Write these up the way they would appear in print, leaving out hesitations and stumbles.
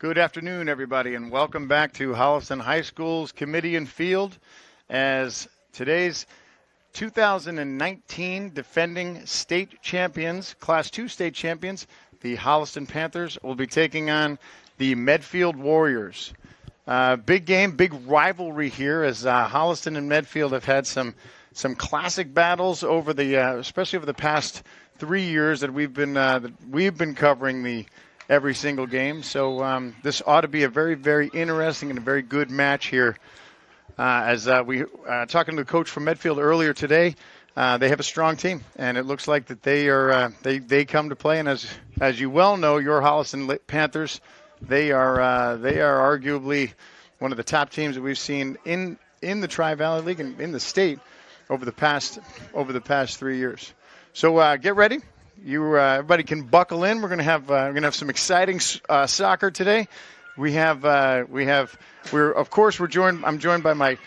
Good afternoon, everybody, and welcome back to Holliston High School's Kamitian Field as today's 2019 defending state champions, Class 2 state champions, the Holliston Panthers, will be taking on the Medfield Warriors. Big game, big rivalry here as Holliston and Medfield have had some classic battles over especially over the past 3 years that we've been covering every single game. So this ought to be a very, very interesting and a very good match here. As we talking to the coach from Medfield earlier today, they have a strong team, and it looks like that they come to play. And as you well know, your Holliston Panthers, they are arguably one of the top teams that we've seen in the Tri-Valley League and in the state over the past 3 years. So get ready. Everybody can buckle in. We're gonna have some exciting soccer today. I'm joined by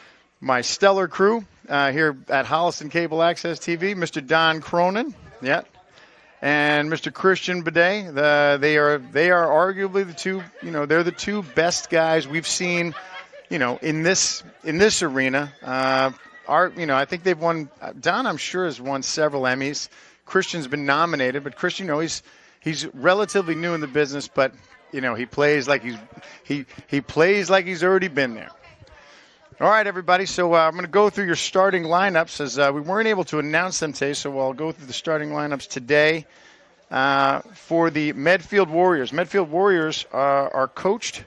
my stellar crew here at Holliston Cable Access TV, Mr. Don Cronin, and Mr. Christian Bidet. They are arguably the two. They're the two best guys we've seen. In this arena. I think they've won. Don, I'm sure, has won several Emmys. Christian's been nominated, but Christian, he's relatively new in the business, but he plays like he's already been there. All right, everybody. So I'm going to go through your starting lineups as we weren't able to announce them today. So I'll go through the starting lineups today for the Medfield Warriors. Medfield Warriors are coached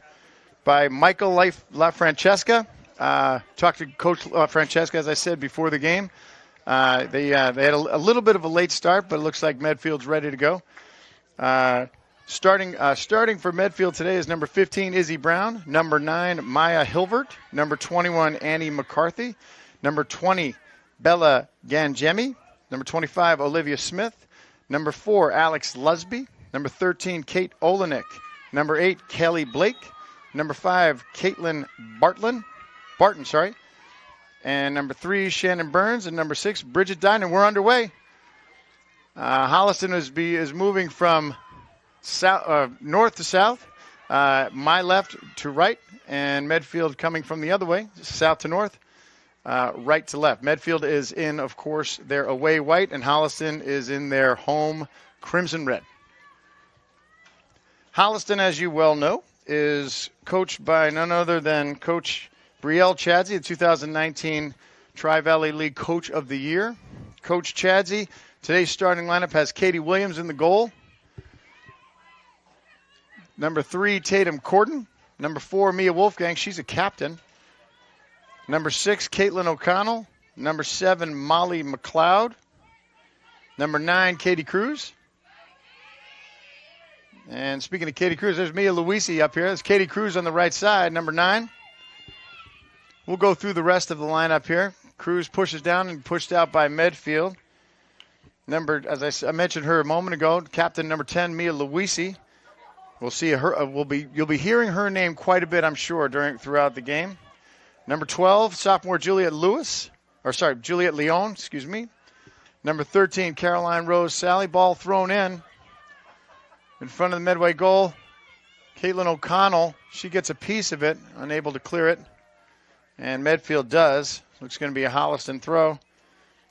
by Michael LaFrancesca. Talked to Coach LaFrancesca, as I said, before the game. They had a little bit of a late start, but it looks like Medfield's ready to go. Starting for Medfield today is number 15, Izzy Brown. Number 9, Maya Hilvert. Number 21, Annie McCarthy. Number 20, Bella Gangemi. Number 25, Olivia Smith. Number 4, Alex Lusby. Number 13, Kate Olenek. Number 8, Kelly Blake. Number 5, Caitlin Barton. And number 3, Shannon Burns. And number 6, Bridget Dynan. We're underway. Holliston is moving from north to south, my left to right, and Medfield coming from the other way, south to north, right to left. Medfield is in, of course, their away white, and Holliston is in their home crimson red. Holliston, as you well know, is coached by none other than Coach Brielle Chadsey, the 2019 Tri-Valley League Coach of the Year. Coach Chadsey, today's starting lineup has Katie Williams in the goal. Number 3, Tatum Corden. Number 4, Mia Wolfgang. She's a captain. Number 6, Caitlin O'Connell. Number 7, Molly McLeod. Number 9, Katie Cruz. And speaking of Katie Cruz, there's Mia Luisi up here. There's Katie Cruz on the right side, number 9. We'll go through the rest of the lineup here. Cruz pushes down and pushed out by Medfield. As I mentioned her a moment ago, captain number 10, Mia Luisi. We'll see her. You'll be hearing her name quite a bit, I'm sure, throughout the game. Number 12, sophomore Juliet Leon. Excuse me. Number 13, Caroline Rose Sally. Ball thrown in front of the Medway goal. Caitlin O'Connell. She gets a piece of it, unable to clear it, and Medfield does. Looks going to be a Holliston throw.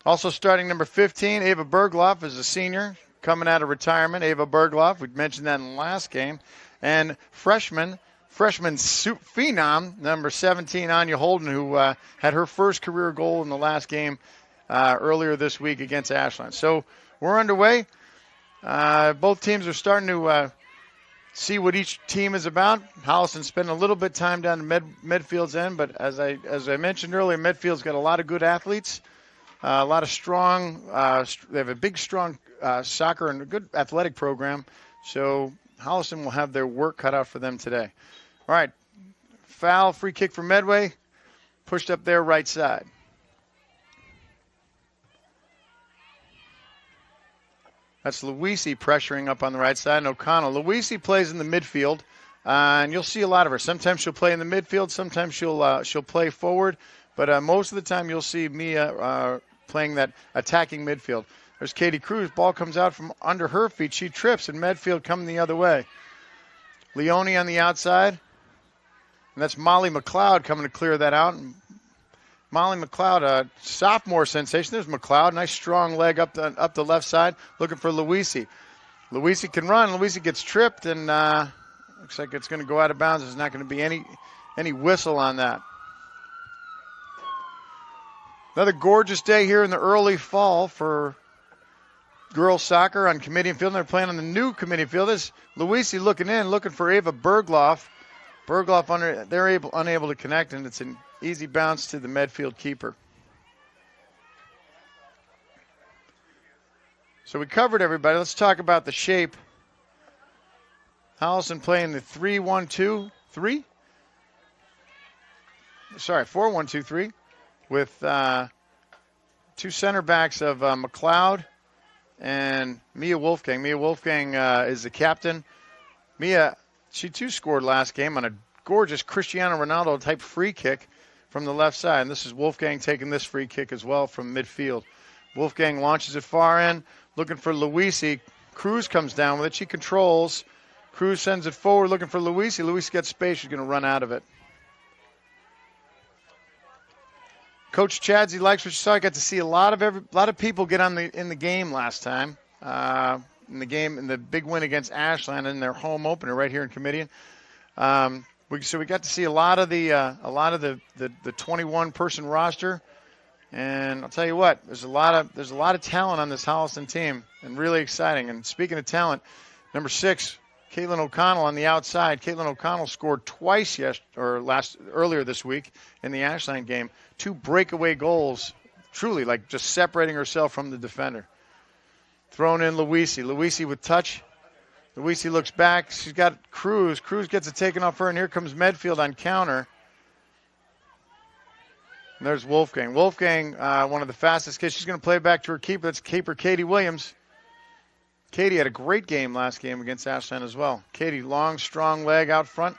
Also starting number 15, Ava Bergloff is a senior. Coming out of retirement, Ava Bergloff. We mentioned that in the last game. And freshman phenom, number 17, Anya Holden, who had her first career goal in the last game earlier this week against Ashland. So we're underway. Both teams are starting to see what each team is about. Holliston spent a little bit of time down to Medfield's end, but as I mentioned earlier, Medfield's got a lot of good athletes, a lot of strong. They have a big, strong soccer and a good athletic program. So Holliston will have their work cut out for them today. All right, foul, free kick for Medway, pushed up their right side. That's Luisi pressuring up on the right side, and O'Connell. Luisi plays in the midfield, and you'll see a lot of her. Sometimes she'll play in the midfield, sometimes she'll play forward, but most of the time you'll see Mia playing that attacking midfield. There's Katie Cruz. Ball comes out from under her feet. She trips, and Medfield coming the other way. Leone on the outside. And that's Molly McLeod coming to clear that out. And Molly McLeod, a sophomore sensation. There's McLeod. Nice strong leg up the left side. Looking for Luisi. Luisi can run. Luisi gets tripped, and looks like it's going to go out of bounds. There's not going to be any whistle on that. Another gorgeous day here in the early fall for girls soccer on Kamitian Field. They're playing on the new Kamitian Field. This Luisi looking for Ava Bergloff. Bergloff unable to connect, and it's an easy bounce to the Medfield keeper. So we covered everybody. Let's talk about the shape. Holliston playing the 3-1-2-3. Sorry, 4-1-2-3 with two center backs of McLeod and Mia Wolfgang. Mia Wolfgang is the captain. Mia, she too scored last game on a gorgeous Cristiano Ronaldo type free kick from the left side. And this is Wolfgang taking this free kick as well from midfield. Wolfgang launches it far in, looking for Luisi. Cruz comes down with it. She controls. Cruz sends it forward looking for Luisi. Luisi gets space. She's going to run out of it. Coach Chadsey likes what she saw. I got to see a lot of people get in the game last time. In the big win against Ashland in their home opener right here in Kamitian. So we got to see a lot of the 21-person roster, and I'll tell you what, there's a lot of talent on this Holliston team, and really exciting. And speaking of talent, number 6, Caitlin O'Connell on the outside. Caitlin O'Connell scored twice earlier this week in the Ashland game. 2 breakaway goals, truly like just separating herself from the defender. Thrown in Luisi. Luisi with touch. Luisi looks back. She's got Cruz. Cruz gets it taken off her, and here comes Medfield on counter. And there's Wolfgang. Wolfgang, one of the fastest kids. She's going to play back to her keeper. That's keeper Katie Williams. Katie had a great game last game against Ashland as well. Katie, long, strong leg out front.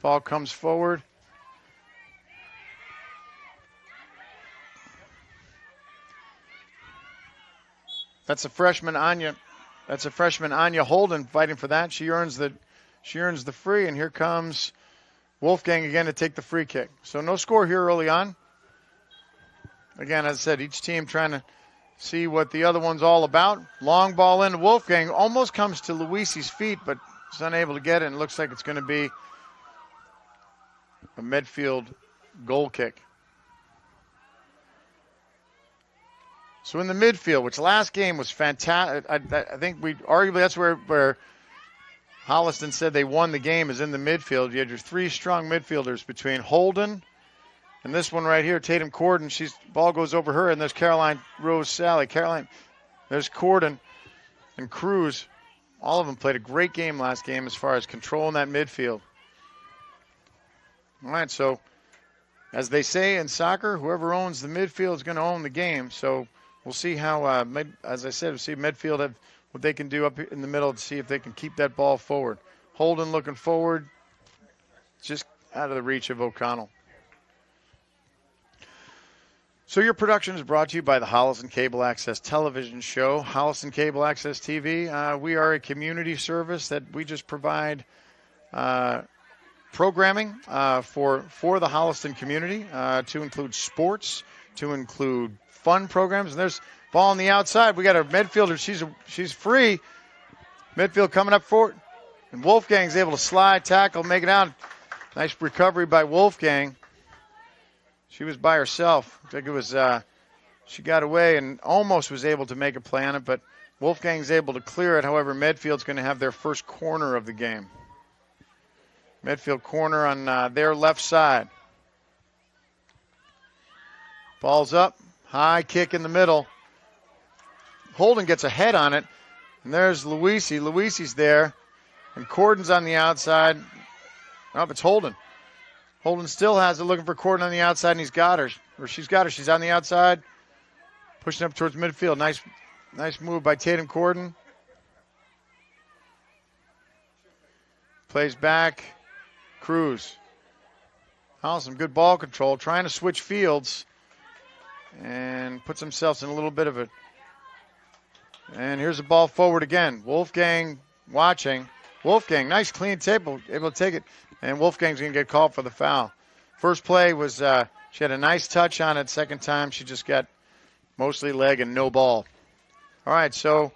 Ball comes forward. That's a freshman, Anya. That's a freshman, Anya Holden, fighting for that. She earns the free, and here comes Wolfgang again to take the free kick. So no score here early on. Again, as I said, each team trying to see what the other one's all about. Long ball in. Wolfgang almost comes to Luisi's feet, but is unable to get it, and it looks like it's going to be a Medfield goal kick. So in the midfield, which last game was fantastic, I think arguably that's where Holliston said they won the game, is in the midfield. You had your 3 strong midfielders between Holden and this one right here, Tatum Corden. Ball goes over her, and there's Caroline Rose Sally. There's Corden and Cruz. All of them played a great game last game as far as controlling that midfield. All right, so as they say in soccer, whoever owns the midfield is going to own the game. So we'll see how, as I said, we'll see Medfield have what they can do up in the middle to see if they can keep that ball forward. Holden looking forward, just out of the reach of O'Connell. So your production is brought to you by the Holliston Cable Access television show, Holliston Cable Access TV. We are a community service that we just provide programming for the Holliston community, to include sports, to include fun programs. And there's ball on the outside. We got our Medfielder. She's free. Medfield coming up forward. And Wolfgang's able to slide, tackle, make it out. Nice recovery by Wolfgang. She was by herself. I think it was she got away and almost was able to make a play on it, but Wolfgang's able to clear it. However, Medfield's going to have their first corner of the game. Medfield corner on their left side. Ball's up. High kick in the middle. Holden gets a head on it. And there's Luisi. Luisi's there. And Corden's on the outside. Oh, it's Holden. Holden still has it, looking for Corden on the outside, and he's got her. Or she's got her. She's on the outside. Pushing up towards midfield. Nice move by Tatum Corden. Plays back. Cruz. Oh, some good ball control. Trying to switch fields. And puts themselves in a little bit of a And here's the ball forward again. Wolfgang watching. Wolfgang, nice clean table, able to take it. And Wolfgang's going to get called for the foul. First play was she had a nice touch on it. Second time she just got mostly leg and no ball. All right, so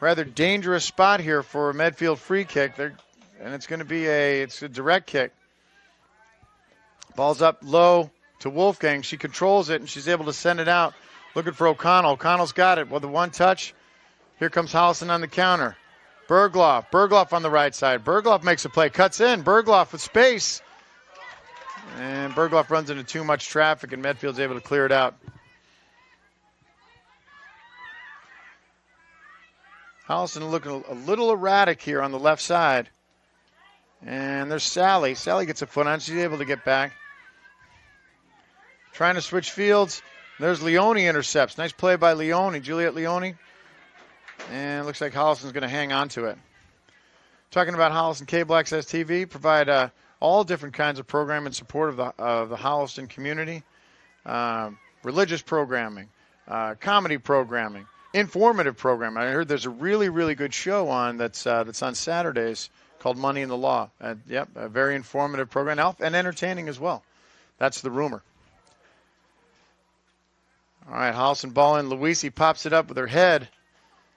rather dangerous spot here for a Medfield free kick. And it's going to be a direct kick. Ball's up low to Wolfgang. She controls it, and she's able to send it out. Looking for O'Connell. O'Connell's got it with the one touch. Here comes Holliston on the counter. Bergloff. Bergloff on the right side. Bergloff makes a play. Cuts in. Bergloff with space. And Bergloff runs into too much traffic, and Medfield's able to clear it out. Holliston looking a little erratic here on the left side. And there's Sally. Sally gets a foot on. She's able to get back. Trying to switch fields. There's Leone intercepts. Nice play by Leone, Juliet Leone. And it looks like Holliston's going to hang on to it. Talking about Holliston Cable Access TV, provide all different kinds of programming in support of the Holliston community. Religious programming, comedy programming, informative programming. I heard there's a really, really good show on that's on Saturdays called Money in the Law. Yep, a very informative program and entertaining as well. That's the rumor. All right, Holliston ball in. Luisi pops it up with her head.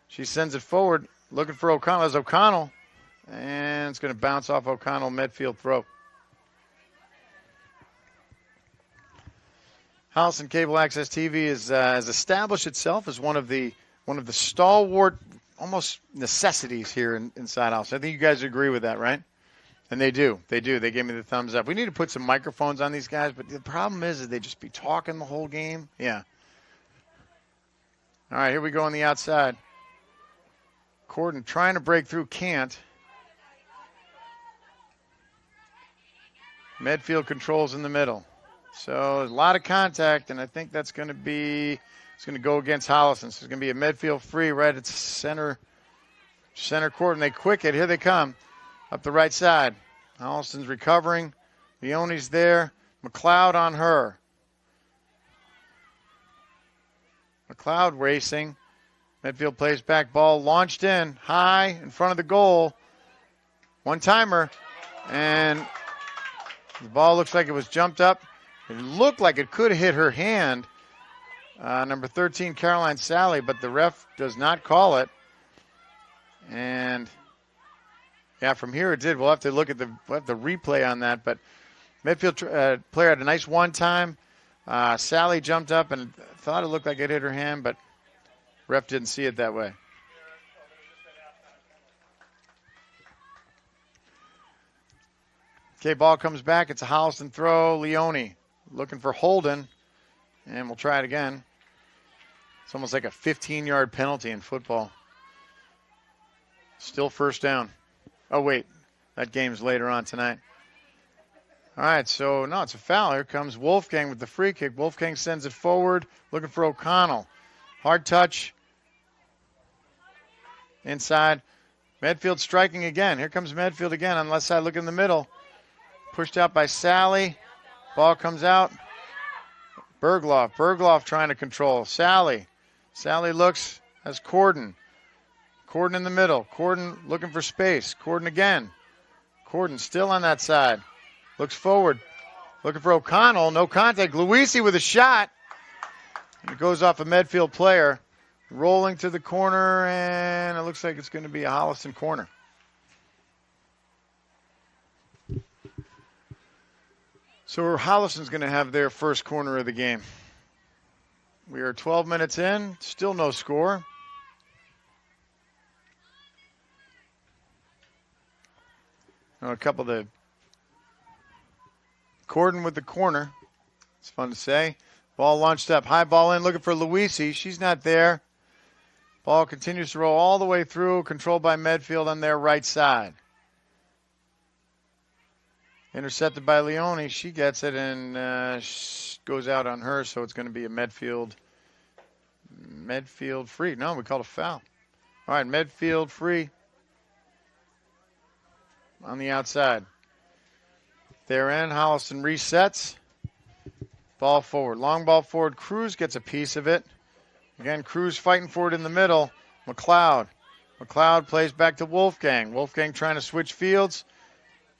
She sends it forward, looking for O'Connell. There's O'Connell, and it's going to bounce off O'Connell. Medfield throw. Holliston Cable Access TV has established itself as one of the stalwart, almost necessities here inside Holliston. I think you guys agree with that, right? And they do. They do. They gave me the thumbs up. We need to put some microphones on these guys, but the problem is they just be talking the whole game. Yeah. All right, here we go on the outside. Corden trying to break through, can't. Medfield controls in the middle. So there's a lot of contact, and I think it's going to go against Holliston. So it's going to be a Medfield free right at center court, and they quick it. Here they come up the right side. Holliston's recovering. Leone's there. McLeod on her. McLeod racing. Medfield plays back, ball launched in, high in front of the goal. One-timer, and the ball looks like it was jumped up. It looked like it could have hit her hand, number 13, Caroline Sally, but the ref does not call it. And, yeah, from here it did. We'll have to look at the replay on that. But Medfield player had a nice one-time. Sally jumped up and thought it looked like it hit her hand, but ref didn't see it that way. Okay, ball comes back. It's a Holliston throw. Leone looking for Holden, and we'll try it again. It's almost like a 15-yard penalty in football. Still first down. Oh, wait. That game's later on tonight. All right, so, no, it's a foul. Here comes Wolfgang with the free kick. Wolfgang sends it forward, looking for O'Connell. Hard touch. Inside. Medfield striking again. Here comes Medfield again on the left side. Look in the middle. Pushed out by Sally. Ball comes out. Bergloff. Bergloff trying to control. Sally. Sally looks. Has Corden. Corden in the middle. Corden looking for space. Corden again. Corden still on that side. Looks forward. Looking for O'Connell. No contact. Luisi with a shot. And it goes off a Medfield player. Rolling to the corner, and it looks like it's going to be a Holliston corner. So Holliston's going to have their first corner of the game. We are 12 minutes in. Still no score. A couple of the Corden with the corner. It's fun to say. Ball launched up. High ball in, looking for Luisi. She's not there. Ball continues to roll all the way through, controlled by Medfield on their right side. Intercepted by Leone. She gets it and goes out on her, so it's going to be a Medfield free. No, we called a foul. All right, Medfield free on the outside. They're in. Holliston resets. Ball forward. Long ball forward. Cruz gets a piece of it. Again, Cruz fighting for it in the middle. McLeod. McLeod plays back to Wolfgang. Wolfgang trying to switch fields.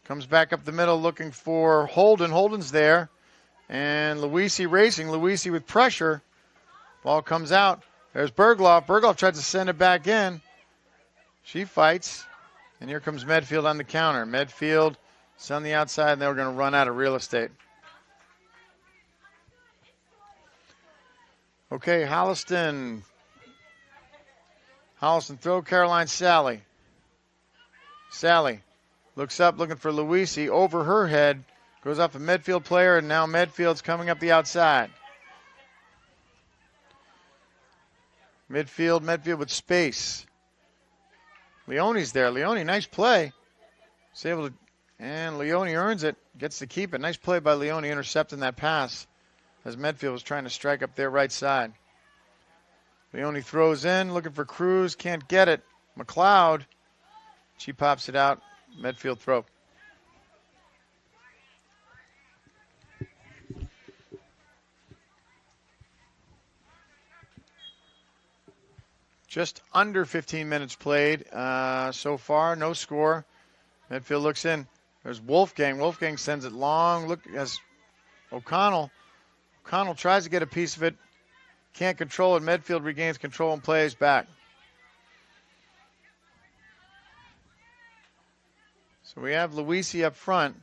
Comes back up the middle looking for Holden. Holden's there. And Luisi racing. Luisi with pressure. Ball comes out. There's Bergloff. Bergloff tries to send it back in. She fights. And here comes Medfield on the counter. Medfield is on the outside, and they're going to run out of real estate. Okay, Holliston. Holliston throw. Caroline Sally. Sally looks up looking for Luisi. Over her head. Goes off a Medfield player, and now Medfield's coming up the outside. Medfield with space. Leone's there. Leone, nice play. Is able to, and Leone earns it. Gets to keep it. Nice play by Leone intercepting that pass as Medfield was trying to strike up their right side. Leone throws in, looking for Cruz. Can't get it. McLeod. She pops it out. Medfield throw. Just under 15 minutes played so far. No score. Medfield looks in. There's Wolfgang. Wolfgang sends it long. Look as O'Connell. O'Connell tries to get a piece of it. Can't control it. Medfield regains control and plays back. So we have Luisi up front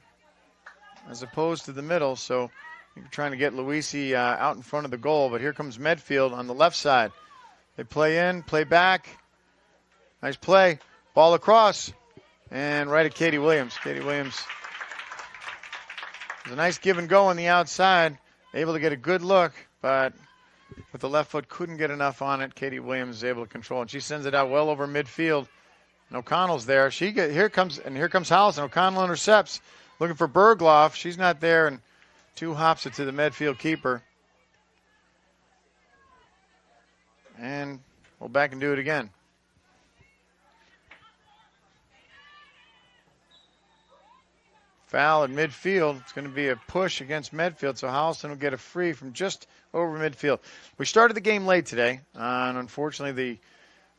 as opposed to the middle. So you're trying to get Luisi out in front of the goal. But here comes Medfield on the left side. They play in, play back. Nice play. Ball across. And right at Katie Williams. Katie Williams. It was a nice give and go on the outside. Able to get a good look, but with the left foot couldn't get enough on it. Katie Williams is able to control, and she sends it out well over midfield. And O'Connell's there. Here comes Holliston. O'Connell intercepts, looking for Bergloff. She's not there, and two hops it to the Medfield keeper. And we'll back and do it again. Foul at midfield. It's going to be a push against Medfield, so Holliston will get a free from just over midfield. We started the game late today, and unfortunately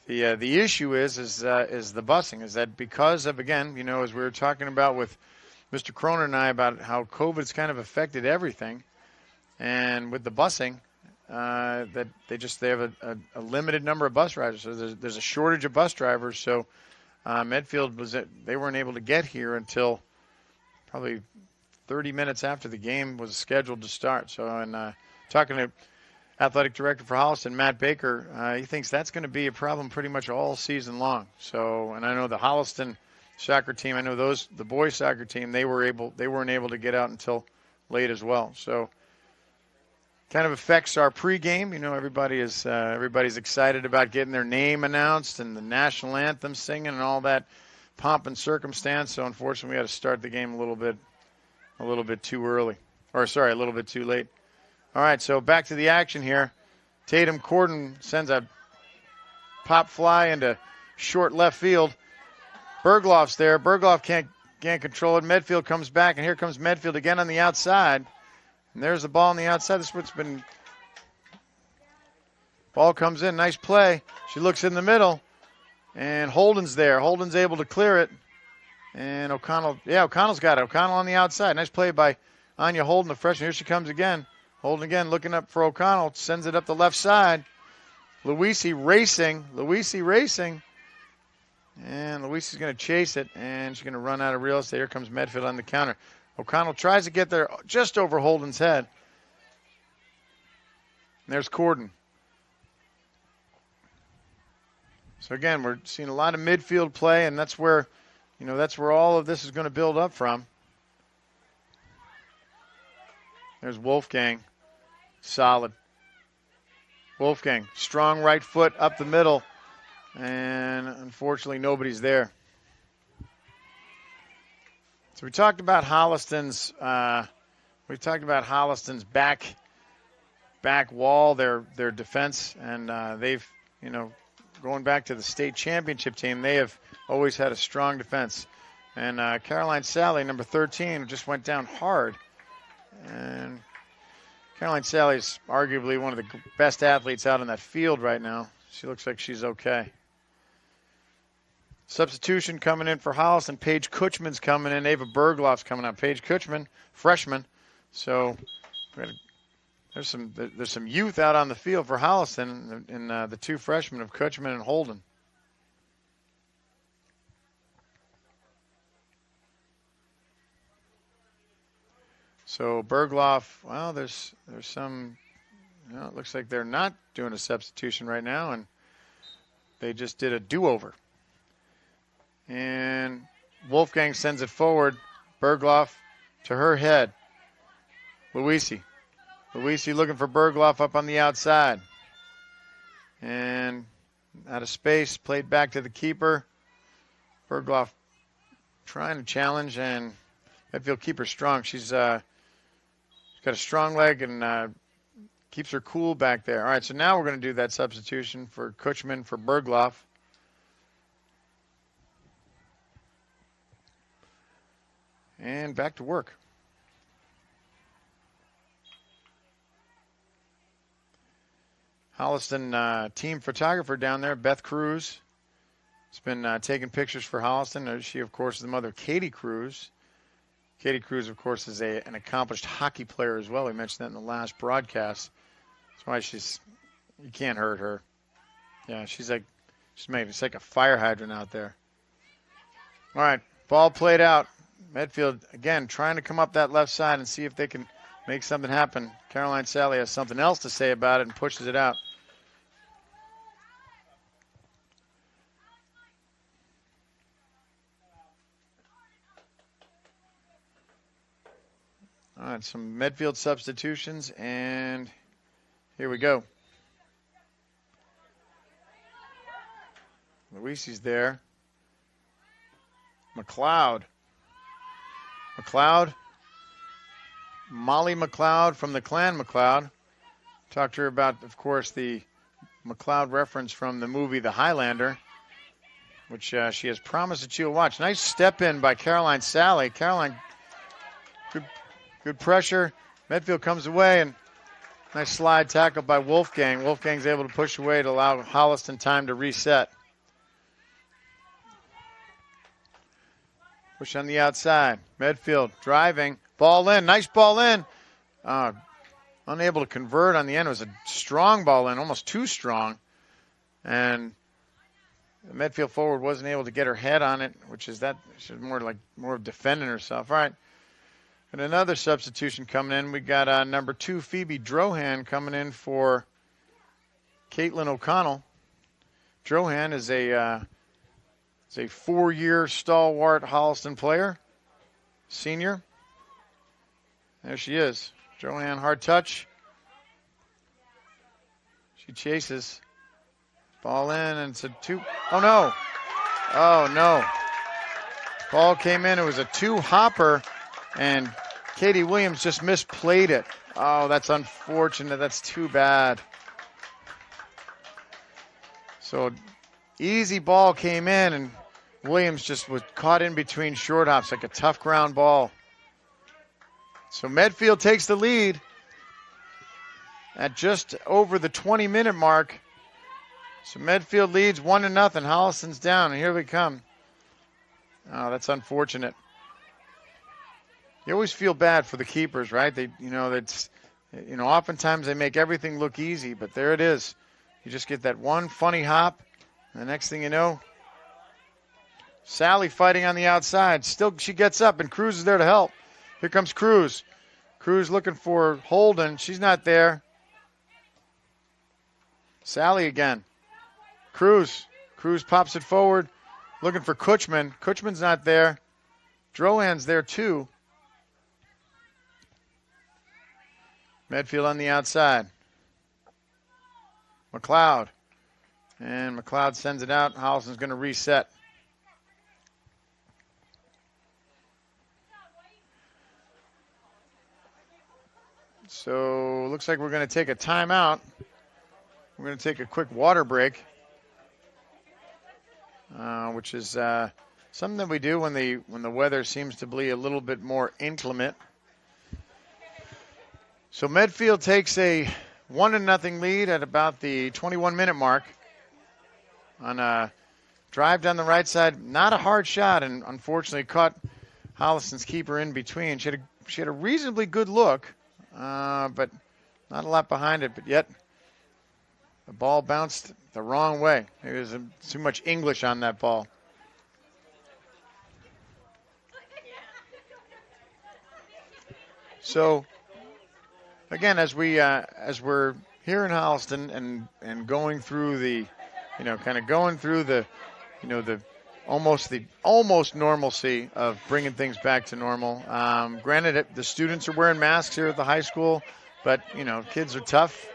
the issue is the busing. Is that because of, again, as we were talking about with Mr. Croner and I about how COVID's kind of affected everything, and with the busing, that they have a limited number of bus riders. So there's a shortage of bus drivers. So Medfield they weren't able to get here until probably 30 minutes after the game was scheduled to start. So, and talking to athletic director for Holliston, Matt Baker, he thinks that's going to be a problem pretty much all season long. So, and I know the Holliston soccer team, I know the boys soccer team, they weren't able to get out until late as well. So, kind of affects our pregame. Everybody's excited about getting their name announced and the national anthem singing and all that pomp and circumstance. So unfortunately, we had to start the game a little bit too early, a little bit too late. All right, so back to the action here. Tatum Corden sends a pop fly into short left field. Bergloff's there. Bergloff can't control it. Medfield comes back, and here comes Medfield again on the outside. And there's the ball on the outside. This is what's been. Ball comes in. Nice play. She looks in the middle. And Holden's there. Holden's able to clear it. And O'Connell's got it. O'Connell on the outside. Nice play by Anya Holden, the freshman. Here she comes again. Holden again looking up for O'Connell. Sends it up the left side. Luisi racing. And Luisi's going to chase it. And she's going to run out of real estate. Here comes Medfield on the counter. O'Connell tries to get there just over Holden's head. And there's Corden. So again, we're seeing a lot of midfield play, and that's where all of this is going to build up from. There's Wolfgang. Solid. Wolfgang, strong right foot up the middle, and unfortunately nobody's there. So we talked about Holliston's back wall, their defense, and they've, going back to the state championship team, they have always had a strong defense. And Caroline Sally, number 13, just went down hard. And Caroline Sally's arguably one of the best athletes out on that field right now. She looks like she's okay. Substitution coming in for Holliston. Paige Kutchman's coming in. Ava Bergloff's coming out. Paige Kutchman, freshman. So there's some youth out on the field for Holliston in the two freshmen of Kutchman and Holden. So Bergloff, well, there's some, it looks like they're not doing a substitution right now, and they just did a do-over. And Wolfgang sends it forward. Bergloff to her head. Luisi looking for Bergloff up on the outside. And out of space, played back to the keeper. Bergloff trying to challenge, and Medfield keeper strong. She's got a strong leg and keeps her cool back there. All right, so now we're going to do that substitution for Kutchman for Bergloff. And back to work. Holliston team photographer down there, Beth Cruz, has been taking pictures for Holliston. She, of course, is the mother of Katie Cruz. Katie Cruz, of course, is an accomplished hockey player as well. We mentioned that in the last broadcast. That's why you can't hurt her. Yeah, she's like a fire hydrant out there. All right, ball played out. Medfield, again, trying to come up that left side and see if they can make something happen. Caroline Sally has something else to say about it and pushes it out. All right, some Medfield substitutions, and here we go. Luisi's there. McLeod, Molly McLeod from the Clan McLeod. Talked to her about, of course, the McLeod reference from the movie The Highlander, which she has promised that she'll watch. Nice step in by Caroline Sally. Caroline, good pressure. Medfield comes away, and nice slide tackle by Wolfgang. Wolfgang's able to push away to allow Holliston time to reset. Push on the outside. Medfield driving. Ball in. Nice ball in. Unable to convert on the end. It was a strong ball in, almost too strong. And the Medfield forward wasn't able to get her head on it, which is she's more defending herself. All right. And another substitution coming in. We got number 2, Phoebe Drohan, coming in for Caitlin O'Connell. Drohan is a 4-year stalwart Holliston player, senior. There she is. Drohan, hard touch. She chases. Ball in, and it's a 2. Oh, no. Oh, no. Ball came in. It was a 2-hopper, and Katie Williams just misplayed it. Oh, that's unfortunate. That's too bad. So, easy ball came in, and Williams just was caught in between short hops, like a tough ground ball. So Medfield takes the lead at just over the 20-minute mark. So Medfield leads 1-0. Holliston's down, and here we come. Oh, that's unfortunate. You always feel bad for the keepers, right? Oftentimes they make everything look easy, but there it is. You just get that one funny hop, and the next thing you know, Sally fighting on the outside. Still, she gets up, and Cruz is there to help. Here comes Cruz. Cruz looking for Holden. She's not there. Sally again. Cruz pops it forward, looking for Kutchman. Kutchman's not there. Drohan's there too. Medfield on the outside. McLeod. And McLeod sends it out. Holliston's going to reset. So looks like we're going to take a timeout. We're going to take a quick water break, which is something that we do when the weather seems to be a little bit more inclement. So Medfield takes a 1-0 lead at about the 21-minute mark on a drive down the right side. Not a hard shot, and unfortunately caught Holliston's keeper in between. She had a reasonably good look, but not a lot behind it. But yet the ball bounced the wrong way. There was too much English on that ball. So again, as we're here in Holliston and going through the, almost normalcy of bringing things back to normal. Granted, the students are wearing masks here at the high school, but kids are tough.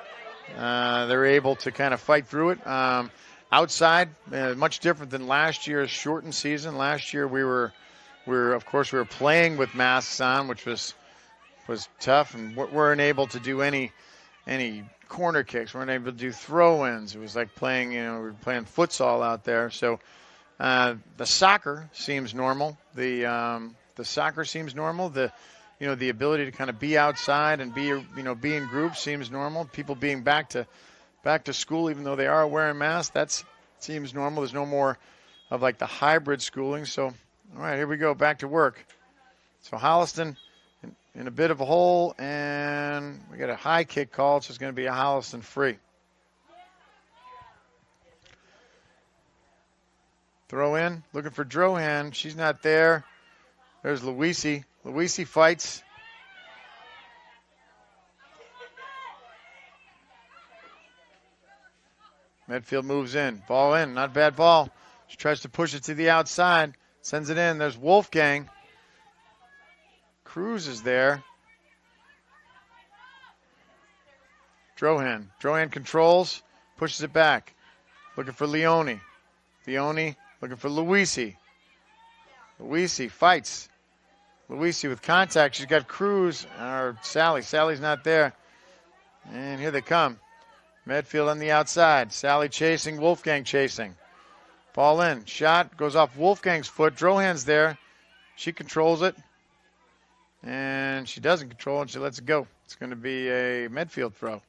They're able to kind of fight through it. Outside, much different than last year's shortened season. Last year we were playing with masks on, which was tough, and weren't able to do any corner kicks. We weren't able to do throw-ins. It was like playing, we were playing futsal out there. So the soccer seems normal. The soccer seems normal. The ability to kind of be outside and be in groups seems normal. People being back to school, even though they are wearing masks, that seems normal. There's no more of like the hybrid schooling. So, all right, here we go, back to work. So Holliston in a bit of a hole, and we got a high kick call. It's just going to be a Holliston free. Throw in, looking for Drohan. She's not there. There's Luisi. Luisi fights. Medfield moves in. Ball in. Not a bad ball. She tries to push it to the outside. Sends it in. There's Wolfgang. Cruz is there. Drohan. Drohan controls. Pushes it back. Looking for Leone. Leone looking for Luisi. Luisi fights. Luisi with contact. She's got Cruz or Sally. Sally's not there. And here they come. Medfield on the outside. Sally chasing. Wolfgang chasing. Ball in. Shot. Goes off Wolfgang's foot. Drohan's there. She controls it. And she doesn't control it. She lets it go. It's going to be a Medfield throw.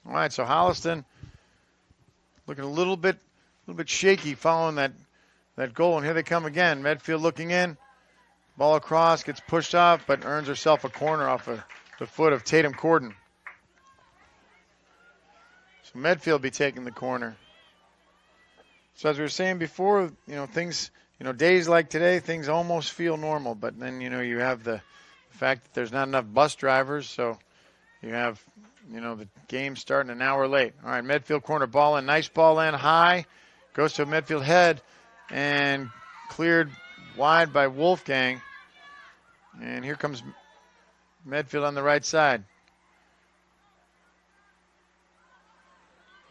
All right, so Holliston looking a little bit shaky following that goal. And here they come again. Medfield looking in. Ball across, gets pushed off, but earns herself a corner off of the foot of Tatum Corden. So Medfield be taking the corner. So as we were saying before, things, days like today, things almost feel normal. But then, you have the fact that there's not enough bus drivers. So you have, the game starting an hour late. All right, Medfield corner, ball in. Nice ball in, high. Goes to a Medfield head and cleared wide by Wolfgang. And here comes Medfield on the right side.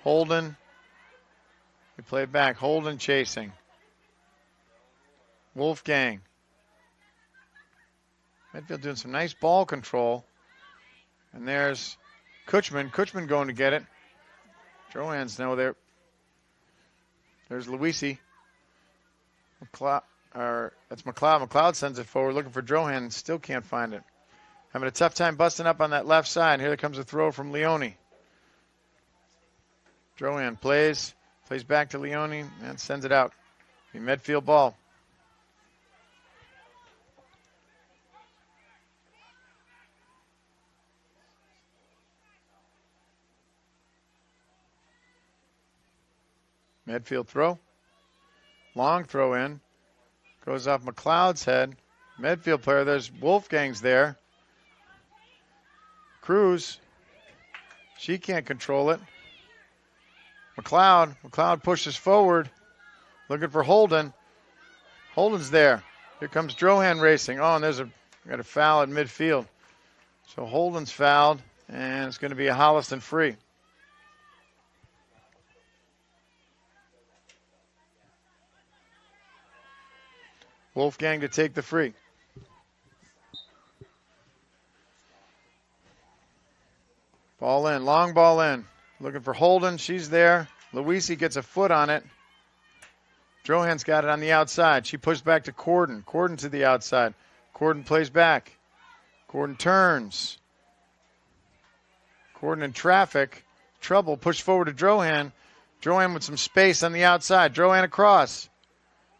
Holden. We play it back. Holden chasing. Wolfgang. Medfield doing some nice ball control. And there's Kutchman. Kutchman going to get it. Drohan's now there. There's Luisi. That's McLeod. McLeod sends it forward, looking for Drohan. Still can't find it. Having a tough time busting up on that left side. Here comes a throw from Leone. Drohan plays back to Leone, and sends it out. The Medfield ball. Medfield throw. Long throw in. Goes off McLeod's head. Medfield player, there's Wolfgang's there. Cruz. She can't control it. McLeod pushes forward. Looking for Holden. Holden's there. Here comes Drohan racing. Oh, and got a foul at midfield. So Holden's fouled, and it's going to be a Holliston free. Wolfgang to take the free. Ball in, long ball in. Looking for Holden, she's there. Luisi gets a foot on it. Drohan's got it on the outside. She pushed back to Corden. Corden to the outside. Corden plays back. Corden turns. Corden in traffic. Trouble, pushed forward to Drohan. Joanne with some space on the outside. Joanne across.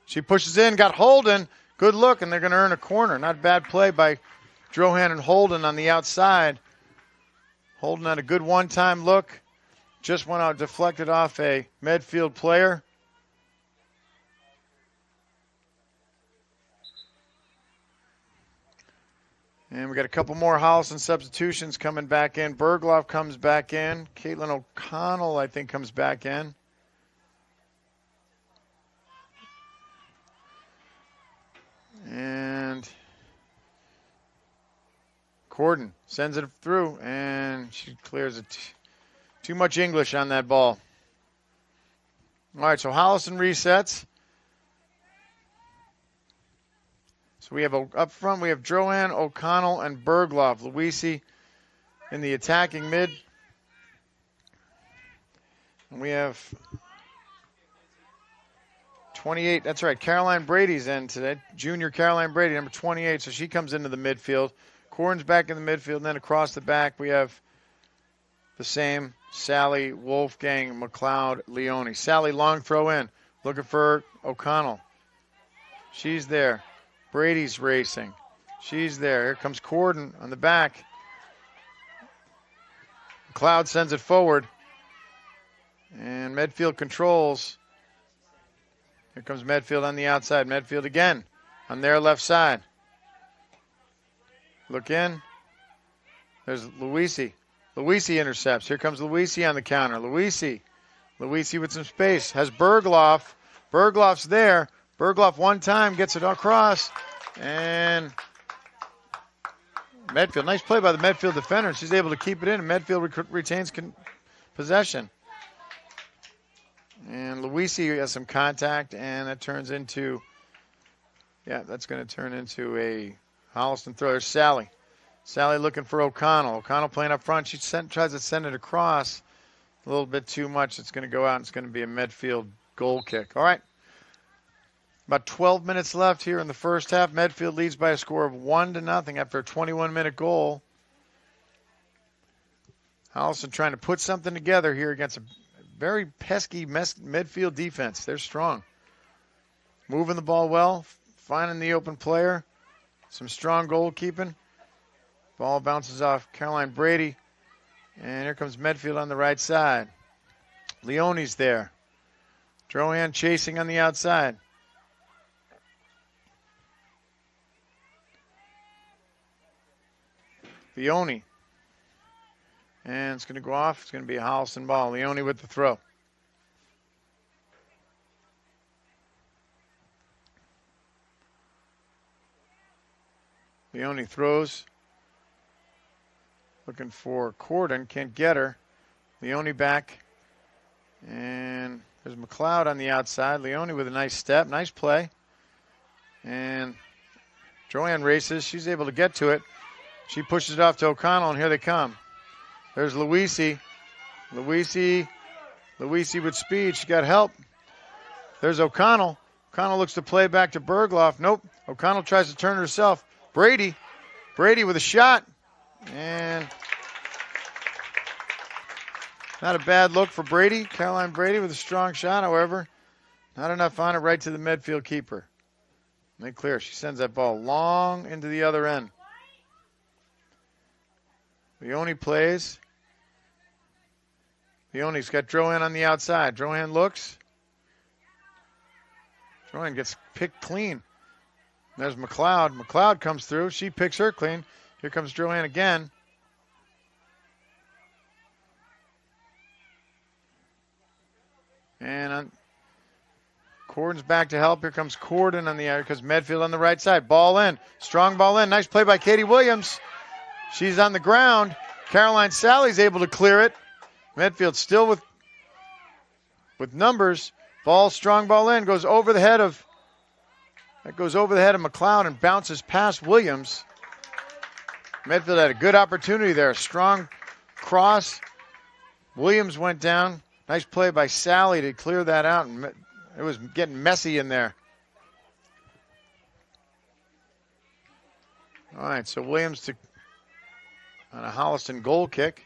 She pushes in, got Holden. Good look, and they're going to earn a corner. Not a bad play by Drohan and Holden on the outside. Holden had a good one-time look. Just went out, deflected off a Medfield player. And we got a couple more Holliston substitutions coming back in. Bergloff comes back in. Caitlin O'Connell, I think, comes back in. And Corden sends it through, and she clears it. Too much English on that ball. All right, so Holliston resets. So we have up front, we have Drohan, O'Connell, and Bergloff. Luisi in the attacking mid. And we have 28. That's right, Caroline Brady's in today. Junior Caroline Brady, number 28. So she comes into the midfield. Corn's back in the midfield. And then across the back, we have the same Sally, Wolfgang, McLeod, Leone. Sally, long throw in. Looking for O'Connell. She's there. Brady's racing. She's there. Here comes Corden on the back. McLeod sends it forward. And Medfield controls. Here comes Medfield on the outside. Medfield again on their left side. Look in. There's Luisi. Luisi intercepts. Here comes Luisi on the counter. Luisi with some space. Has Bergloff. Bergloff's there. Bergloff one time gets it across. And Medfield. Nice play by the Medfield defender. She's able to keep it in, and Medfield retains possession. And Luisi has some contact, and that turns into, that's going to turn into a Holliston throw. There's Sally. Sally looking for O'Connell. O'Connell playing up front. She tries to send it across a little bit too much. It's going to go out, and it's going to be a Medfield goal kick. All right. About 12 minutes left here in the first half. Medfield leads by a score of 1-0 after a 21-minute goal. Holliston trying to put something together here against a very pesky Medfield defense. They're strong. Moving the ball well, finding the open player. Some strong goalkeeping. Ball bounces off Caroline Brady. And here comes Medfield on the right side. Leone's there. Drohan chasing on the outside. Leone. And it's going to go off. It's going to be a Holliston ball. Leone with the throw. Leone throws. Looking for Corden. Can't get her. Leone back. And there's McLeod on the outside. Leone with a nice step. Nice play. And Joanne races. She's able to get to it. She pushes it off to O'Connell, and here they come. There's Luisi. Luisi with speed. She got help. There's O'Connell. O'Connell looks to play back to Bergloff. Nope. O'Connell tries to turn herself. Brady with a shot. And not a bad look for Brady. Caroline Brady with a strong shot, however. Not enough on it, right to the Medfield keeper. Make clear. She sends that ball long into the other end. Leone plays. Leone's got Drohan on the outside. Drohan looks. Drohan gets picked clean. There's McLeod. McLeod comes through. She picks her clean. Here comes Drohan again. And Corden's back to help. Here comes Corden on the area because Medfield on the right side. Ball in. Strong ball in. Nice play by Katie Williams. She's on the ground. Caroline Sally's able to clear it. Medfield still with numbers. Ball, strong ball in. Goes over the head of McLeod and bounces past Williams. Medfield had a good opportunity there. A strong cross. Williams went down. Nice play by Sally to clear that out. And it was getting messy in there. All right, so Williams on a Holliston goal kick.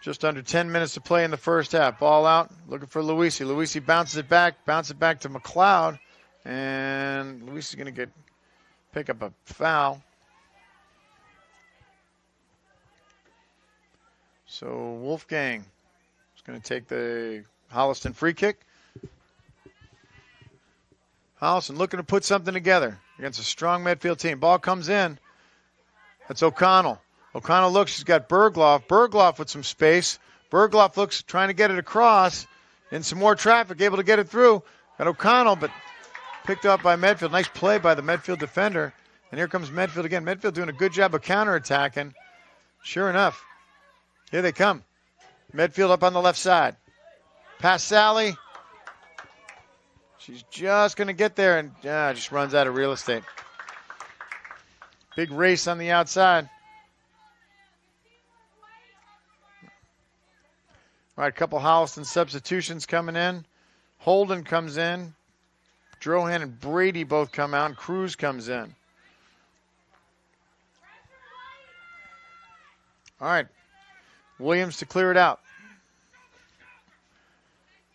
Just under 10 minutes to play in the first half. Ball out, looking for Luisi. Luisi bounces it back to McLeod. And Luisi's going to pick up a foul. So Wolfgang is going to take the Holliston free kick. Holliston looking to put something together against a strong Medfield team. Ball comes in. That's O'Connell. O'Connell looks. She's got Bergloff. Bergloff with some space. Bergloff looks, trying to get it across. In some more traffic, able to get it through. Got O'Connell, but picked up by Medfield. Nice play by the Medfield defender. And here comes Medfield again. Medfield doing a good job of counterattacking. Sure enough, here they come. Medfield up on the left side. Past Sally. She's just going to get there and just runs out of real estate. Big race on the outside. All right, a couple Holliston substitutions coming in. Holden comes in. Drohan and Brady both come out, and Cruz comes in. All right, Williams to clear it out.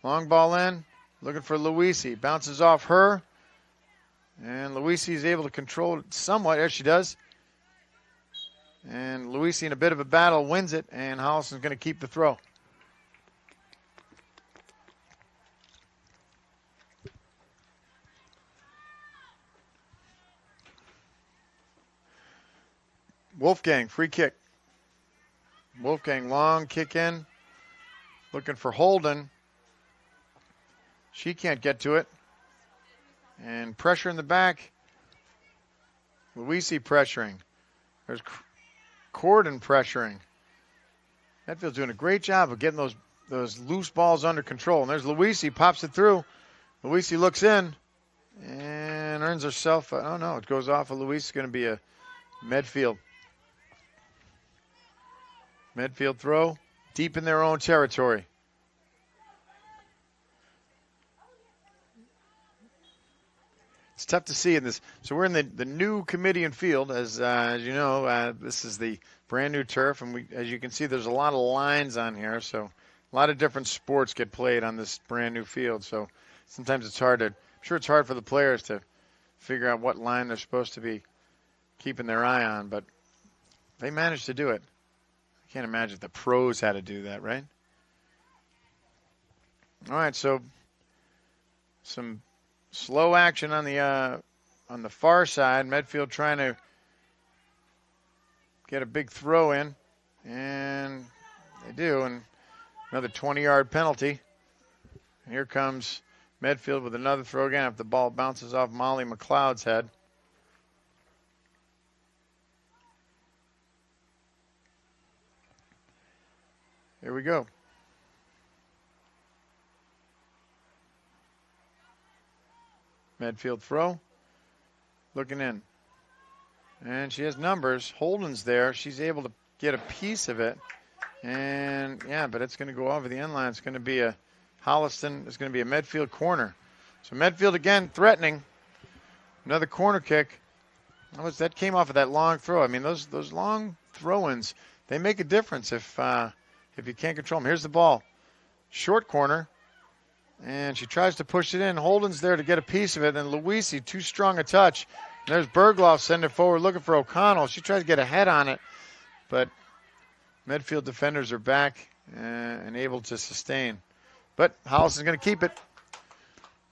Long ball in, looking for Luisi. Bounces off her, and Luisi is able to control it somewhat, as she does. And Luisi, in a bit of a battle, wins it, and Holliston's going to keep the throw. Wolfgang, free kick. Wolfgang, long kick in. Looking for Holden. She can't get to it. And pressure in the back. Luisi pressuring. There's Corden pressuring. Medfield's doing a great job of getting those loose balls under control. And there's Luisi, pops it through. Luisi looks in and earns herself. Oh, no, it goes off of Luisi. It's going to be a Medfield. Medfield throw deep in their own territory. It's tough to see in this. So we're in the new Kamitian field, as you know. This is the brand new turf, and as you can see, there's a lot of lines on here. So a lot of different sports get played on this brand new field. So sometimes it's hard I'm sure it's hard for the players to figure out what line they're supposed to be keeping their eye on, but they managed to do it. I can't imagine if the pros had to do that, right? All right, so some slow action on the far side. Medfield trying to get a big throw in, and they do, and another 20-yard penalty. And here comes Medfield with another throw again if the ball bounces off Molly McLeod's head. Here we go. Medfield throw. Looking in. And she has numbers. Holden's there. She's able to get a piece of it. And, yeah, but it's going to go over the end line. It's going to be a Holliston. It's going to be a Medfield corner. So Medfield again threatening. Another corner kick. That came off of that long throw. I mean, those long throw-ins, they make a difference if you can't control them. Here's the ball. Short corner. And she tries to push it in. Holden's there to get a piece of it. And Luisi, too strong a touch. And there's Bergloff sending it forward looking for O'Connell. She tries to get a head on it. But Medfield defenders are back and able to sustain. But Holliston's going to keep it.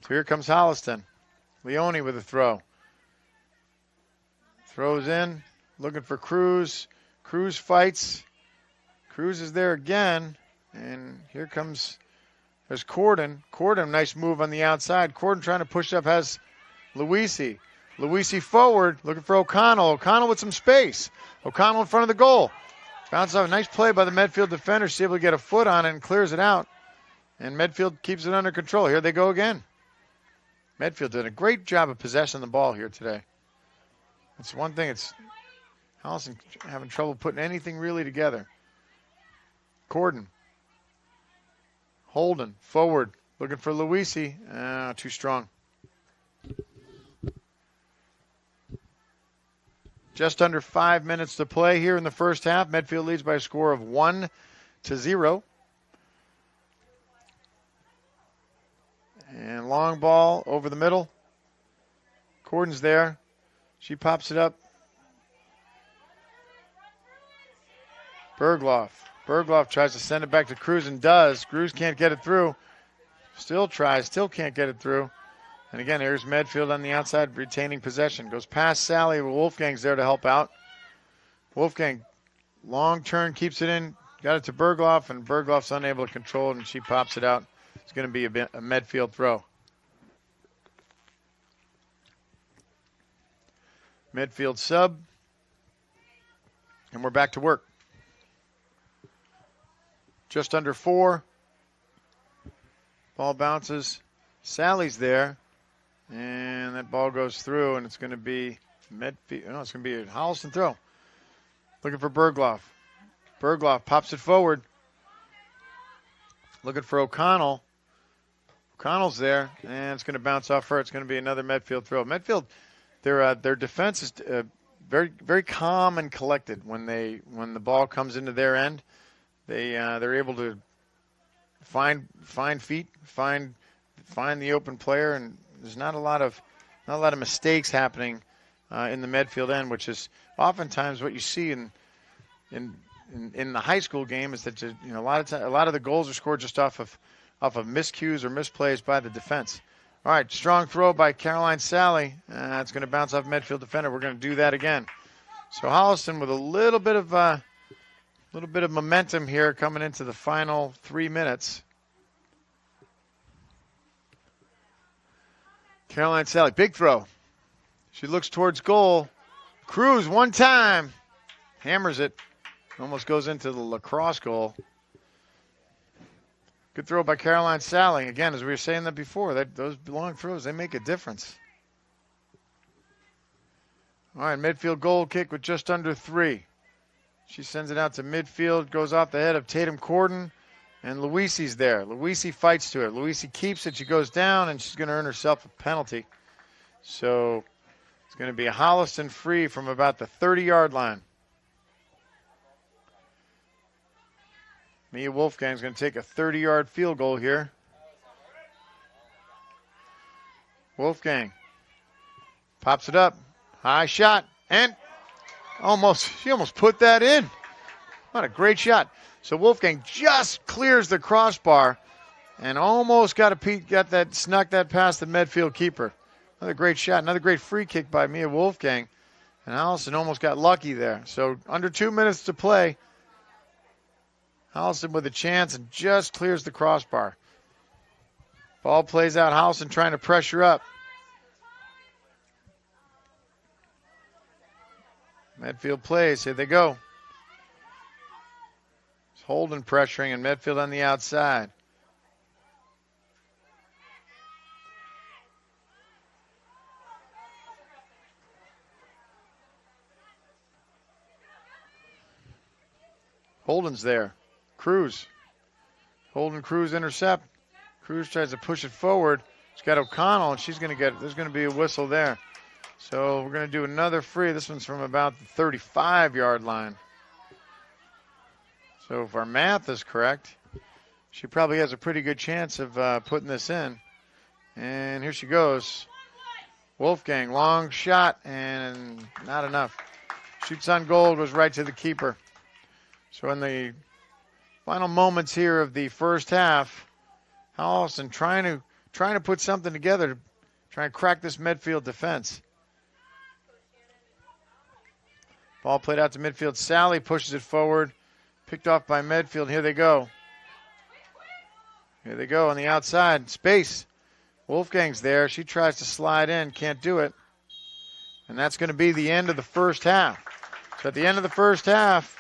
So here comes Holliston. Leone with a throw. Throws in. Looking for Cruz. Cruz fights. Cruz is there again. And here comes... There's Corden. Corden, nice move on the outside. Corden trying to push up, has Luisi. Luisi forward, looking for O'Connell. O'Connell with some space. O'Connell in front of the goal. Bounces off a nice play by the Medfield defender. She's able to get a foot on it and clears it out. And Medfield keeps it under control. Here they go again. Medfield did a great job of possessing the ball here today. It's one thing. It's Holliston having trouble putting anything really together. Corden. Holden, forward, looking for Luisi. Too strong. Just under 5 minutes to play here in the first half. Medfield leads by a score of 1-0. 0. And long ball over the middle. Corden's there. She pops it up. Bergloff. Bergloff tries to send it back to Cruz and does. Cruz can't get it through. Still tries. Still can't get it through. And again, here's Medfield on the outside retaining possession. Goes past Sally. Wolfgang's there to help out. Wolfgang, long turn, keeps it in. Got it to Bergloff, and Bergloff's unable to control it, and she pops it out. It's going to be a Medfield throw. Medfield sub. And we're back to work. Just under 4. Ball bounces. Sally's there. And that ball goes through, and it's going to be Medfield. No, it's going to be a Holliston throw. Looking for Bergloff. Bergloff pops it forward. Looking for O'Connell. O'Connell's there, and it's going to bounce off her. It's going to be another Medfield throw. Medfield, their defense is very, very calm and collected when the ball comes into their end. They're able to find feet, find the open player, and there's not a lot of mistakes happening in the Medfield end, which is oftentimes what you see in the high school game, is that a lot of the goals are scored just off of miscues or misplays by the defense. All right, strong throw by Caroline Sally. It's going to bounce off Medfield defender. We're going to do that again. So Holliston with a little bit of momentum here coming into the final 3 minutes. Caroline Sally, big throw. She looks towards goal. Cruz one time. Hammers it. Almost goes into the lacrosse goal. Good throw by Caroline Sally. Again, as we were saying that before, those long throws, they make a difference. All right, midfield goal kick with just under 3. She sends it out to midfield, goes off the head of Tatum Corden, and Luisi's there. Luisi fights to it. Luisi keeps it. She goes down, and she's going to earn herself a penalty. So it's going to be a Holliston free from about the 30-yard line. Mia Wolfgang's going to take a 30-yard field goal here. Wolfgang pops it up. High shot. And she almost put that in. What a great shot. So Wolfgang just clears the crossbar and almost snuck that past the Medfield keeper. Another great shot. Another great free kick by Mia Wolfgang. And Holliston almost got lucky there. So under 2 minutes to play. Holliston with a chance and just clears the crossbar. Ball plays out. Holliston trying to pressure up. Medfield plays. Here they go. It's Holden pressuring and Medfield on the outside. Holden's there. Cruz. Holden, Cruz intercept. Cruz tries to push it forward. She's got O'Connell, and she's going to get it. There's going to be a whistle there. So we're going to do another free. This one's from about the 35-yard line. So if our math is correct, she probably has a pretty good chance of putting this in. And here she goes. Wolfgang, long shot, and not enough. Shoots on goal, goes right to the keeper. So in the final moments here of the first half, Holliston trying to put something together to try and crack this Medfield defense. Ball played out to midfield. Sally pushes it forward. Picked off by Medfield. Here they go. Here they go on the outside. Space. Wolfgang's there. She tries to slide in. Can't do it. And that's going to be the end of the first half. So at the end of the first half,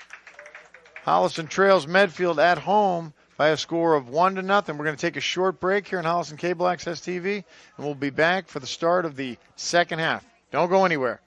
Holliston trails Medfield at home by a score of 1-0. We're going to take a short break here on Holliston Cable Access TV, and we'll be back for the start of the second half. Don't go anywhere.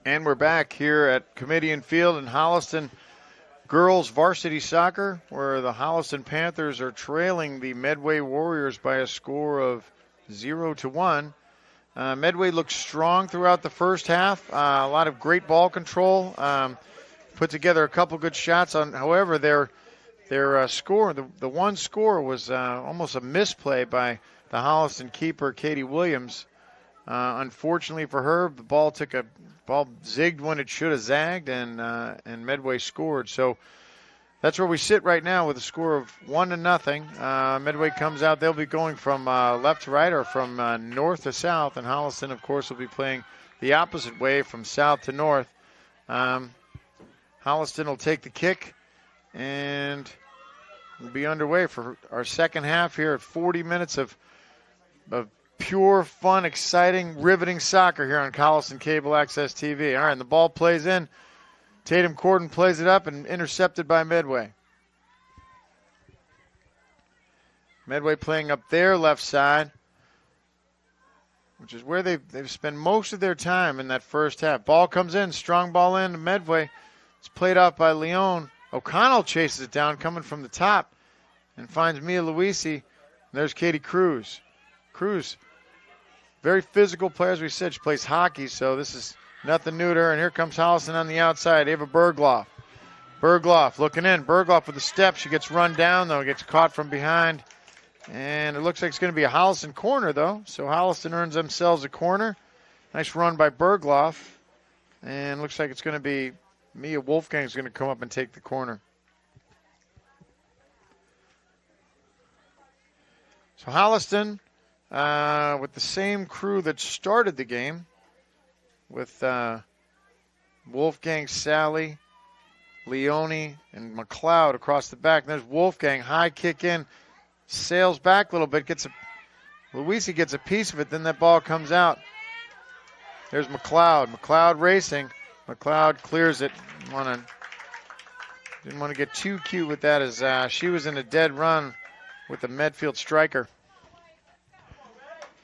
And we're back here at Kamitian Field in Holliston. Girls varsity soccer, where the Holliston Panthers are trailing the Medway Warriors by a score of 0-1. Medway looked strong throughout the first half. A lot of great ball control. Put together a couple good shots. However, their score, the one score was almost a misplay by the Holliston keeper, Katie Williams. Unfortunately for her, the ball zigged when it should have zagged, and Medway scored. So that's where we sit right now with a score of 1-0. Medway comes out. They'll be going from left to right or from north to south, and Holliston, of course, will be playing the opposite way from south to north. Holliston will take the kick, and we'll be underway for our second half here at 40 minutes of pure, fun, exciting, riveting soccer here on Holliston Cable Access TV. All right, and the ball plays in. Tatum Corden plays it up and intercepted by Medway. Medway playing up their left side, which is where they've spent most of their time in that first half. Ball comes in, strong ball in to Medway. It's played off by Leon. O'Connell chases it down, coming from the top, and finds Mia Luisi. And there's Katie Cruz. Cruz, very physical player, as we said. She plays hockey, so this is nothing new to her. And here comes Holliston on the outside. Ava Bergloff. Bergloff looking in. Bergloff with a step. She gets run down, though. Gets caught from behind. And it looks like it's going to be a Holliston corner, though. So Holliston earns themselves a corner. Nice run by Bergloff. And looks like it's going to be Mia Wolfgang is going to come up and take the corner. So Holliston, with the same crew that started the game, with Wolfgang, Sally, Leone, and McLeod across the back. And there's Wolfgang, high kick in, sails back a little bit, Luisi gets a piece of it, then that ball comes out. There's McLeod. McLeod racing. McLeod clears it. Didn't want to get too cute with that, as she was in a dead run with the Medfield striker.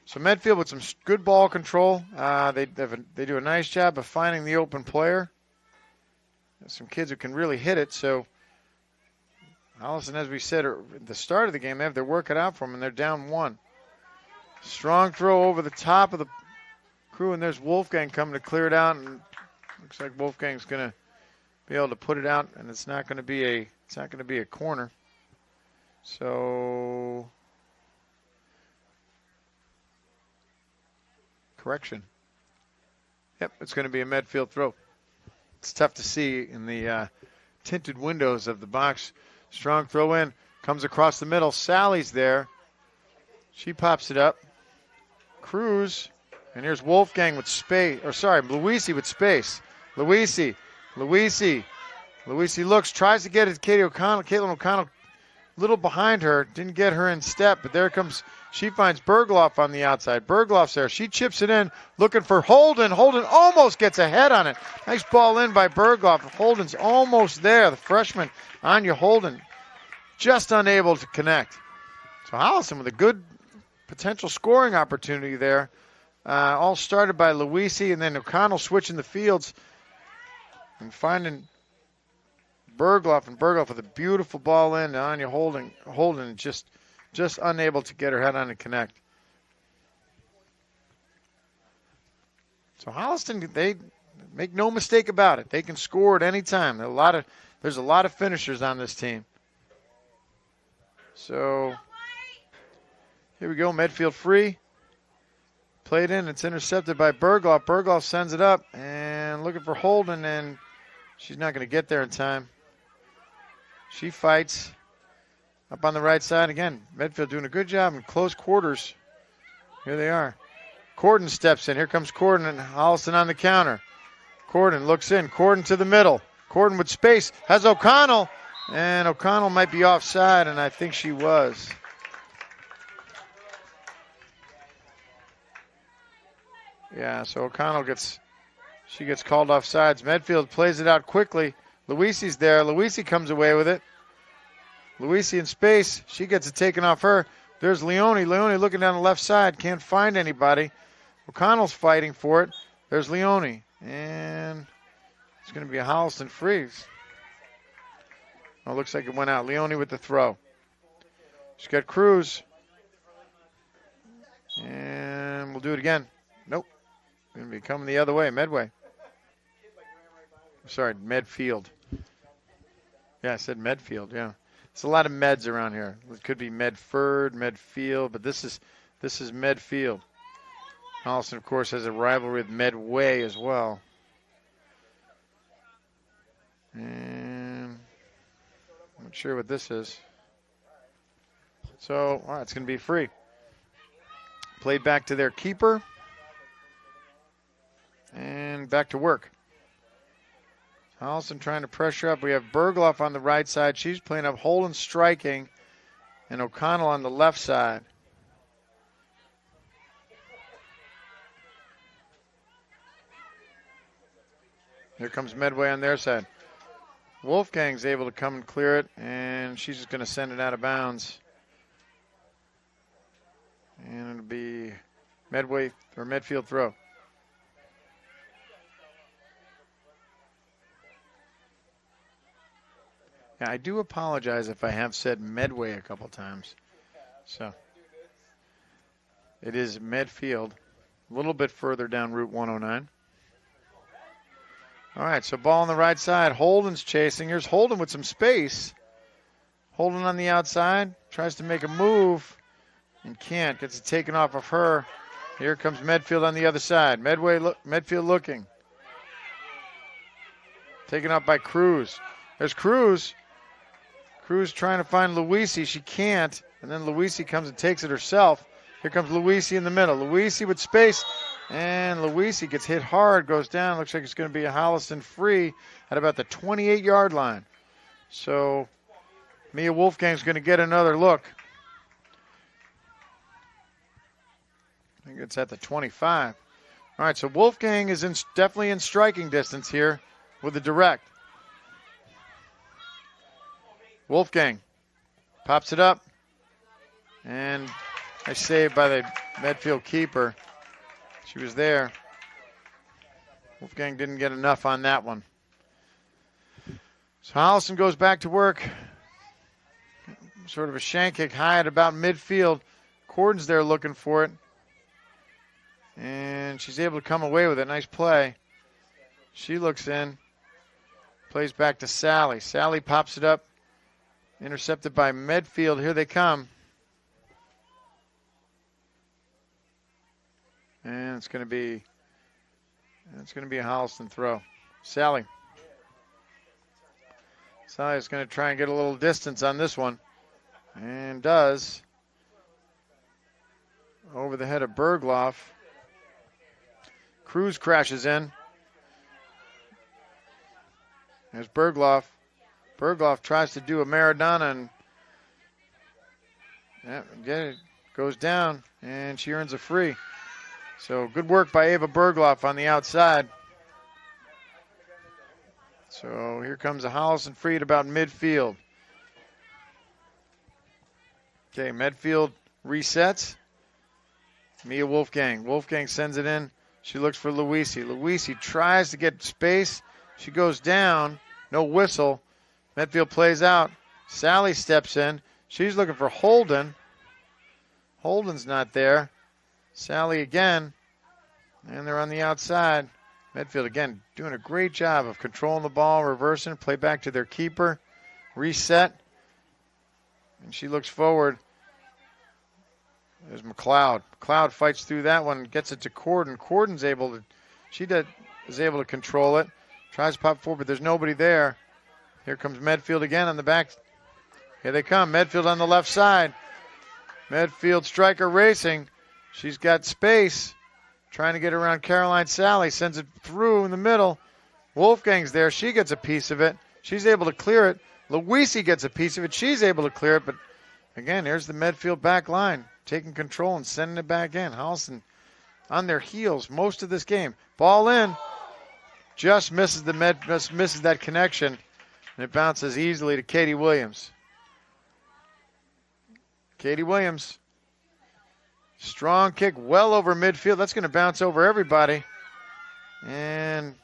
So Medfield with some good ball control. They do a nice job of finding the open player. There's some kids who can really hit it. So Holliston, as we said at the start of the game, they have their work cut out for them, and they're down 1. Strong throw over the top of the crew, and there's Wolfgang coming to clear it out, and looks like Wolfgang's going to be able to put it out, and it's not going to be a corner. So correction. Yep, it's going to be a Medfield throw. It's tough to see in the tinted windows of the box. Strong throw in, comes across the middle. Sally's there. She pops it up. Cruz, and here's Wolfgang with space. Luisi with space. Luisi looks, tries to get it to Caitlin O'Connell, a little behind her. Didn't get her in step, but there comes, she finds Bergloff on the outside. Bergloff's there. She chips it in, looking for Holden. Holden almost gets a head on it. Nice ball in by Bergloff. Holden's almost there. The freshman, Anya Holden, just unable to connect. So Holliston with a good potential scoring opportunity there. All started by Luisi, and then O'Connell switching the fields and finding Bergloff, and Bergloff with a beautiful ball in to Anya Holden just unable to get her head on and connect. So Holliston, they make no mistake about it. They can score at any time. There's a lot of finishers on this team. So here we go, Medfield free. Played in, it's intercepted by Bergloff. Bergloff sends it up and looking for Holden, and she's not going to get there in time. She fights up on the right side. Again, Medfield doing a good job in close quarters. Here they are. Corden steps in. Here comes Corden, and Holliston on the counter. Corden looks in. Corden to the middle. Corden with space. Has O'Connell, and O'Connell might be offside, and I think she was. Yeah, so O'Connell gets called off sides. Medfield plays it out quickly. Luisi's there. Luisi comes away with it. Luisi in space. She gets it taken off her. There's Leone. Leone looking down the left side. Can't find anybody. O'Connell's fighting for it. There's Leone. And it's going to be a Holliston freeze. Oh, looks like it went out. Leone with the throw. She's got Cruz. And we'll do it again. Nope. Going to be coming the other way, Medway. Sorry, Medfield. Yeah, I said Medfield, yeah. It's a lot of meds around here. It could be Medford, Medfield, but this is Medfield. Holliston, of course, has a rivalry with Medway as well. And I'm not sure what this is. So, all right, it's going to be free. Played back to their keeper. And back to work. Holliston trying to pressure up. We have Bergloff on the right side. She's playing up Holden striking. And O'Connell on the left side. Here comes Medway on their side. Wolfgang's able to come and clear it, and she's just going to send it out of bounds. And it'll be Medway or Medfield throw. Yeah, I do apologize if I have said Medway a couple times. So it is Medfield, a little bit further down Route 109. All right, so ball on the right side. Holden's chasing. Here's Holden with some space. Holden on the outside. Tries to make a move and can't. Gets it taken off of her. Here comes Medfield on the other side. Medfield looking. Taken up by Cruz. There's Cruz. Cruz trying to find Luisi. She can't. And then Luisi comes and takes it herself. Here comes Luisi in the middle. Luisi with space. And Luisi gets hit hard, goes down. Looks like it's going to be a Holliston free at about the 28-yard line. So Mia Wolfgang's going to get another look. I think it's at the 25. All right, so Wolfgang is definitely in striking distance here with a direct. Wolfgang pops it up. And nice save by the Medfield keeper. She was there. Wolfgang didn't get enough on that one. So Holliston goes back to work. Sort of a shank kick high at about midfield. Corden's there looking for it. And she's able to come away with it. Nice play. She looks in. Plays back to Sally. Sally pops it up. Intercepted by Medfield. Here they come. And it's going to be a Holliston throw. Sally's going to try and get a little distance on this one. And does. Over the head of Bergloff. Cruz crashes in. There's Bergloff. Bergloff tries to do a Maradona and goes down, and she earns a free. So good work by Ava Bergloff on the outside. So here comes a Holliston free at about midfield. Okay, Medfield resets. Mia Wolfgang. Wolfgang sends it in. She looks for Luisi. Luisi tries to get space. She goes down. No whistle. Medfield plays out. Sally steps in. She's looking for Holden. Holden's not there. Sally again. And they're on the outside. Medfield again doing a great job of controlling the ball, reversing, play back to their keeper. Reset. And she looks forward. There's McLeod. McLeod fights through that one, gets it to Corden. Corden's able to control it. Tries to pop forward, but there's nobody there. Here comes Medfield again on the back. Here they come. Medfield on the left side. Medfield striker racing. She's got space. Trying to get around Caroline Sally. Sends it through in the middle. Wolfgang's there. She gets a piece of it. She's able to clear it. Luisi gets a piece of it. She's able to clear it. But again, there's the Medfield back line. Taking control and sending it back in. Holliston on their heels most of this game. Ball in. Just misses that connection. And it bounces easily to Katie Williams. Katie Williams. Strong kick well over midfield. That's going to bounce over everybody. And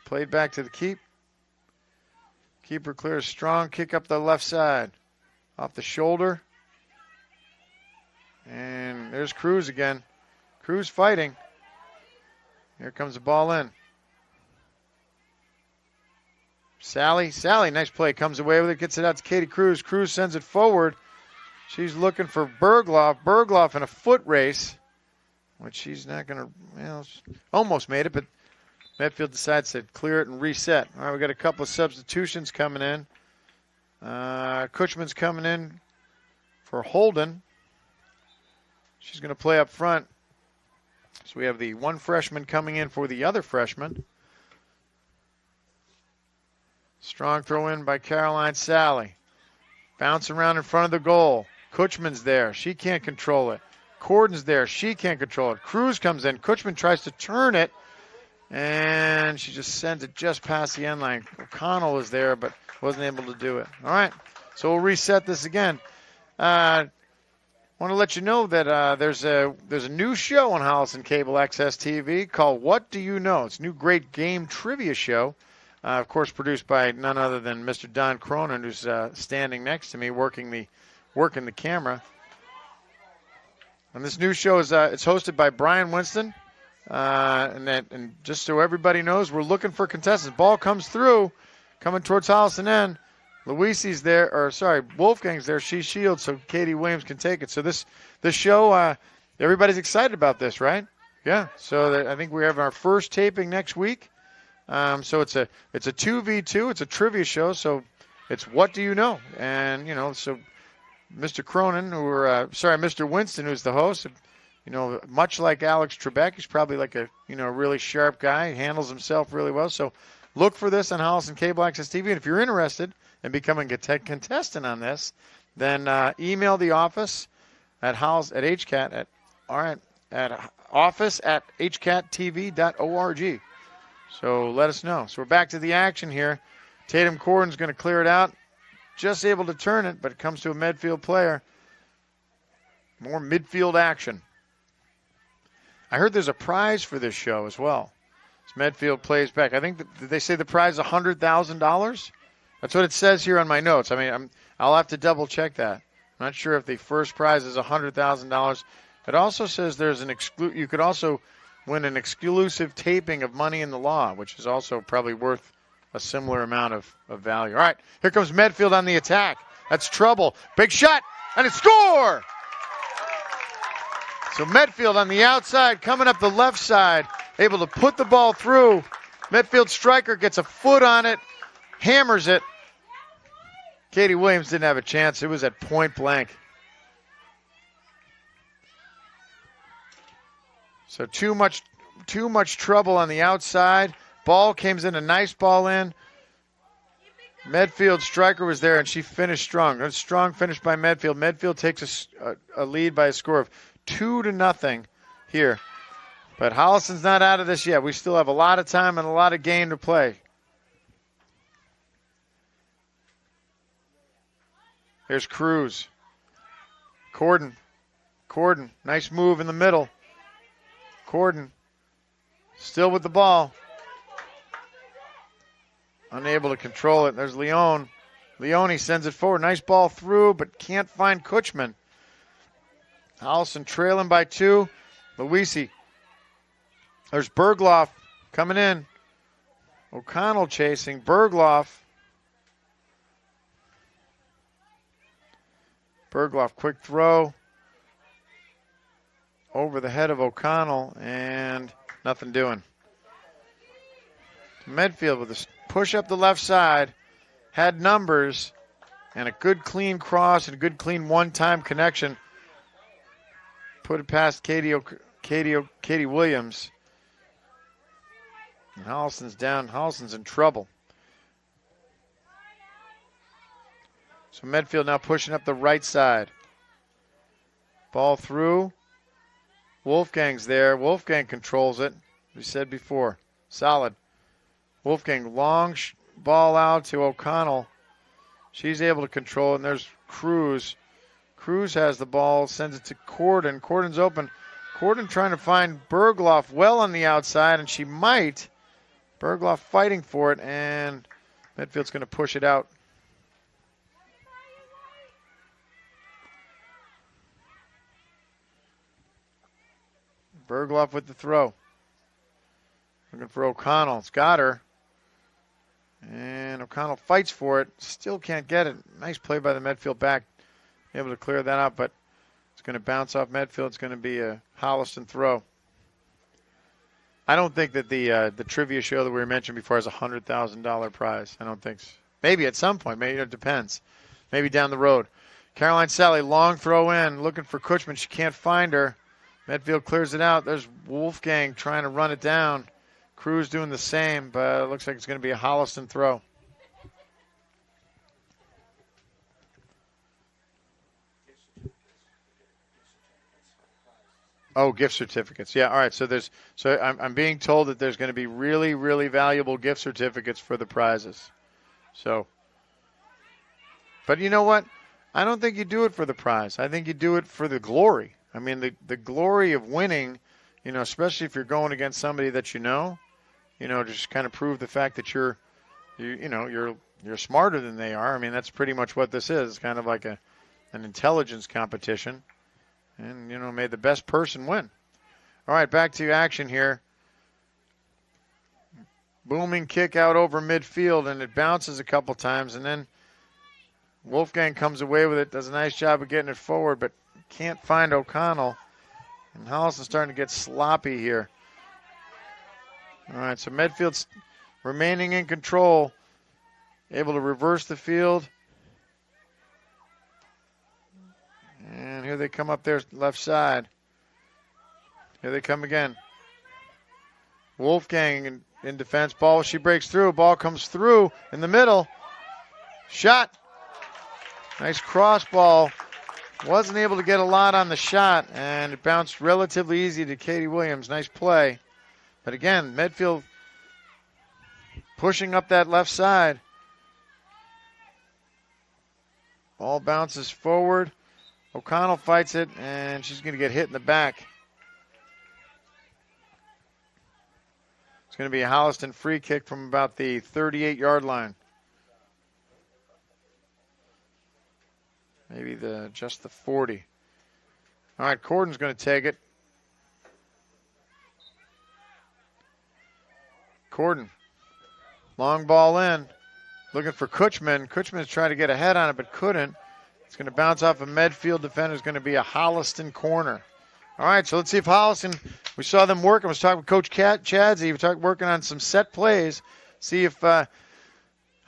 played back to the keep. Keeper clears strong. Kick up the left side. Off the shoulder. And there's Cruz again. Cruz fighting. Here comes the ball in. Sally, nice play. Comes away with it, gets it out to Katie Cruz. Cruz sends it forward. She's looking for Bergloff. Bergloff in a foot race, which she's not going to, almost made it, but Medfield decides to clear it and reset. All right, we got a couple of substitutions coming in. Kutchman's coming in for Holden. She's going to play up front. So we have the one freshman coming in for the other freshman. Strong throw in by Caroline Sally. Bounce around in front of the goal. Kutchman's there. She can't control it. Corden's there. She can't control it. Cruz comes in. Kutchman tries to turn it, and she just sends it just past the end line. O'Connell was there, but wasn't able to do it. All right, so we'll reset this again. I want to let you know that there's a new show on Holliston Cable XS TV called What Do You Know? It's a new great game trivia show. Of course, produced by none other than Mr. Don Cronin, who's standing next to me, working the camera. And this new show is it's hosted by Brian Winston. And just so everybody knows, we're looking for contestants. Ball comes through, coming towards Holliston end. Luisi's there, Wolfgang's there. She shields so Katie Williams can take it. So this show, everybody's excited about this, right? Yeah. So I think we have our first taping next week. So it's a 2v2. It's a trivia show. So it's What Do You Know? And, so Mr. Cronin, Mr. Winston, who's the host, much like Alex Trebek, he's probably like a, really sharp guy. He handles himself really well. So look for this on Holliston Cable Access TV. And if you're interested in becoming a contestant on this, then email the office at HCAT at office@hcattv.org. So let us know. So we're back to the action here. Tatum Corden's going to clear it out. Just able to turn it, but it comes to a Medfield player. More midfield action. I heard there's a prize for this show as well. As Medfield plays back. I think did they say the prize is $100,000? That's what it says here on my notes. I mean, I'll have to double check that. I'm not sure if the first prize is $100,000. It also says there's you could also win an exclusive taping of Money in the Law, which is also probably worth a similar amount of value. All right, here comes Medfield on the attack. That's trouble. Big shot, and a score! So Medfield on the outside, coming up the left side, able to put the ball through. Medfield striker gets a foot on it, hammers it. Katie Williams didn't have a chance. It was at point blank. So too much trouble on the outside. Ball comes in, a nice ball in. Medfield striker was there, and she finished strong. A strong finish by Medfield. Medfield takes a lead by a score of 2-0 here. But Holliston's not out of this yet. We still have a lot of time and a lot of game to play. Here's Cruz. Corden, nice move in the middle. Corden, still with the ball. Unable to control it. There's Leone. Leone sends it forward. Nice ball through, but can't find Kutchman. Holliston trailing by 2. Luisi. There's Bergloff coming in. O'Connell chasing. Bergloff, quick throw. Over the head of O'Connell, and nothing doing. Medfield with a push up the left side, had numbers, and a good clean cross and a good clean one-time connection. Put it past Katie Williams. And Holliston's down. Holliston's in trouble. So Medfield now pushing up the right side. Ball through. Wolfgang's there. Wolfgang controls it. We said before. Solid. Wolfgang, long ball out to O'Connell. She's able to control it, and there's Cruz. Cruz has the ball, sends it to Corden. Corden's open. Corden trying to find Bergloff well on the outside, and she might. Bergloff fighting for it, and Medfield's going to push it out. Bergloff with the throw. Looking for O'Connell. It's got her. And O'Connell fights for it. Still can't get it. Nice play by the Medfield back. Able to clear that out, but it's going to bounce off Medfield. It's going to be a Holliston throw. I don't think that the trivia show that we mentioned before has a $100,000 prize. I don't think so. Maybe at some point. Maybe it depends. Maybe down the road. Caroline Sally, long throw in. Looking for Kutchman. She can't find her. Medfield clears it out. There's Wolfgang trying to run it down. Cruz doing the same, but it looks like it's going to be a Holliston throw. Oh, gift certificates. Yeah, all right. So I'm being told that there's going to be really, really valuable gift certificates for the prizes. So, but you know what? I don't think you do it for the prize. I think you do it for the glory. I mean, the glory of winning, especially if you're going against somebody that just kind of prove the fact that you're smarter than they are. I mean, that's pretty much what this is. It's kind of like an intelligence competition. And, may the best person win. All right, back to action here. Booming kick out over midfield, and it bounces a couple times. And then Wolfgang comes away with it, does a nice job of getting it forward, but can't find O'Connell. And Holliston's starting to get sloppy here. All right, so Medfield's remaining in control, able to reverse the field. And here they come up there, left side. Here they come again. Wolfgang in defense. Ball, she breaks through. Ball comes through in the middle. Shot. Nice cross ball. Wasn't able to get a lot on the shot, and it bounced relatively easy to Katie Williams. Nice play. But again, Medfield pushing up that left side. Ball bounces forward. O'Connell fights it, and she's going to get hit in the back. It's going to be a Holliston free kick from about the 38-yard line. Maybe just the 40. All right, Corden's going to take it. Corden, long ball in, looking for Kutchman. Kutchman's trying to get ahead on it, but couldn't. It's going to bounce off a Medfield defender. It's going to be a Holliston corner. All right, so let's see if Holliston, we saw them working. I was talking with Coach Chadsey. We talked working on some set plays. See if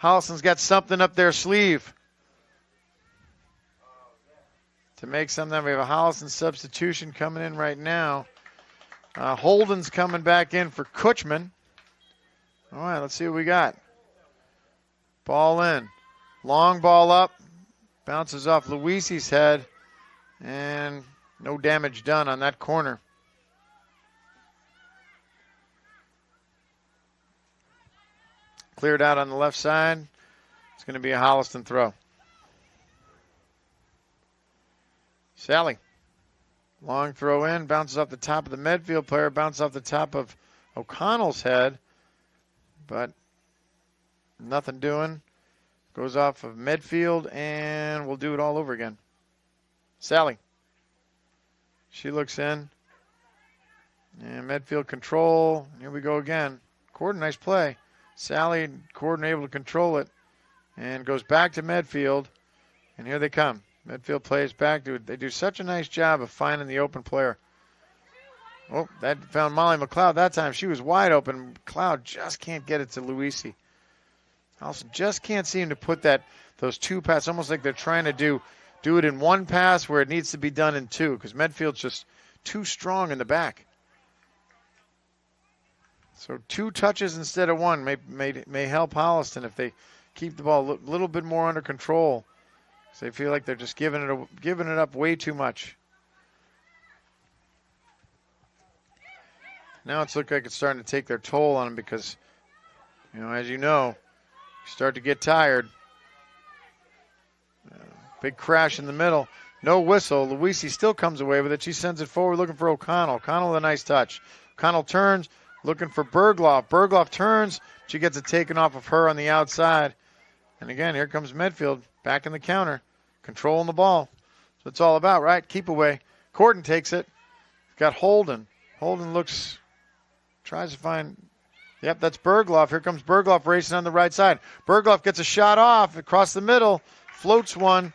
Holliston's got something up their sleeve to make something. We have a Holliston substitution coming in right now. Holden's coming back in for Kutchman. All right, let's see what we got. Ball in. Long ball up. Bounces off Luisi's head. And no damage done on that corner. Cleared out on the left side. It's going to be a Holliston throw. Sally. Long throw in. Bounces off the top of the Medfield player. Bounces off the top of O'Connell's head. But nothing doing. Goes off of Medfield, and we'll do it all over again. Sally. She looks in. And Medfield control. Here we go again. Corden, nice play. Sally and Corden able to control it. And goes back to Medfield. And here they come. Medfield plays back. They do such a nice job of finding the open player. Oh, that found Molly McLeod that time. She was wide open. McLeod just can't get it to Luisi. Holliston just can't seem to put those two passes, almost like they're trying to do it in one pass where it needs to be done in two, because Medfield's just too strong in the back. So 2 touches instead of 1 may help Holliston if they keep the ball a little bit more under control. So they feel like they're just giving it up way too much. Now it's looking like it's starting to take their toll on them because, as you know, you start to get tired. Big crash in the middle. No whistle. Luisi still comes away with it. She sends it forward looking for O'Connell. O'Connell with a nice touch. O'Connell turns, looking for Bergloff. Bergloff turns. She gets it taken off of her on the outside. And again, here comes Medfield back in the counter, controlling the ball. So it's all about, right? Keep away. Corden takes it. Got Holden. Holden tries to find, yep, that's Bergloff. Here comes Bergloff racing on the right side. Bergloff gets a shot off across the middle, floats one,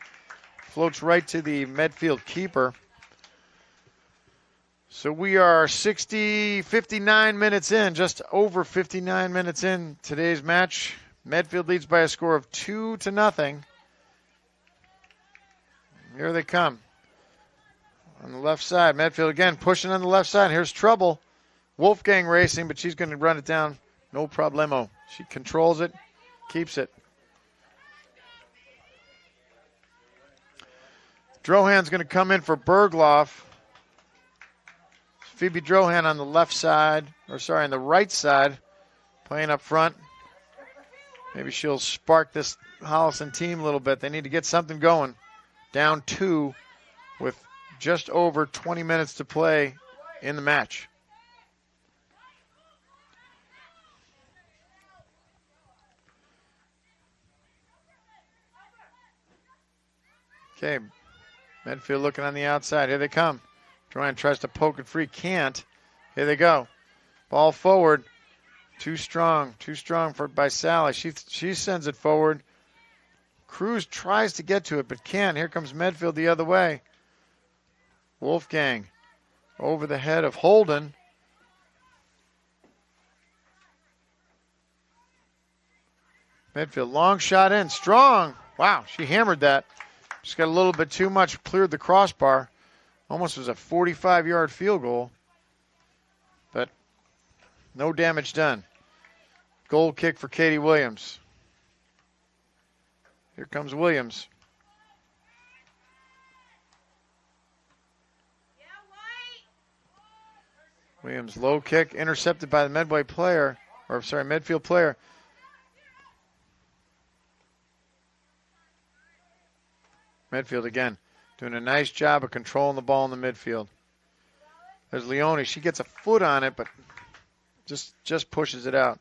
floats right to the Medfield keeper. So we are 59 minutes in, just over 59 minutes in today's match. Medfield leads by a score of 2-0. Here they come. On the left side, Medfield again pushing on the left side. Here's trouble. Wolfgang racing, but she's going to run it down. No problemo. She controls it, keeps it. Drohan's going to come in for Bergloff. Phoebe Drohan on the left side, on the right side, playing up front. Maybe she'll spark this Holliston team a little bit. They need to get something going. Down 2 with just over 20 minutes to play in the match. Okay, Medfield looking on the outside. Here they come. Drohan tries to poke it free. Can't. Here they go. Ball forward. Too strong by Sally. She sends it forward. Cruz tries to get to it, but can't. Here comes Medfield the other way. Wolfgang over the head of Holden. Medfield, long shot in, strong. Wow, she hammered that. Just got a little bit too much, cleared the crossbar. Almost was a 45-yard field goal, but no damage done. Goal kick for Katie Williams. Here comes Williams. Williams, low kick, intercepted by the Medfield player. Medfield again, doing a nice job of controlling the ball in the midfield. There's Leone. She gets a foot on it, but just pushes it out.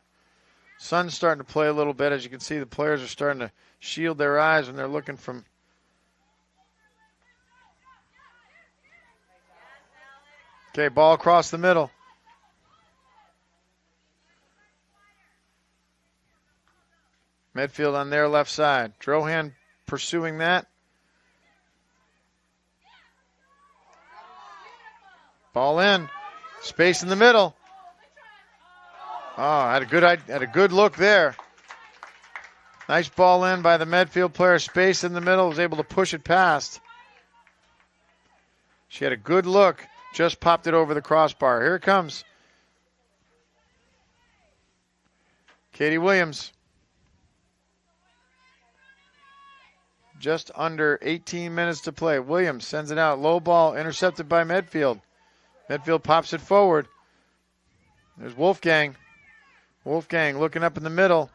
Sun's starting to play a little bit. As you can see, the players are starting to shield their eyes when they're looking from. Okay, ball across the middle. Medfield on their left side. Drohan pursuing that. Ball in. Space in the middle. Oh, had a good look there. Nice ball in by the Medfield player. Space in the middle. Was able to push it past. She had a good look. Just popped it over the crossbar. Here it comes. Katie Williams. Just under 18 minutes to play. Williams sends it out. Low ball intercepted by Medfield. Medfield pops it forward. There's Wolfgang. Wolfgang looking up in the middle.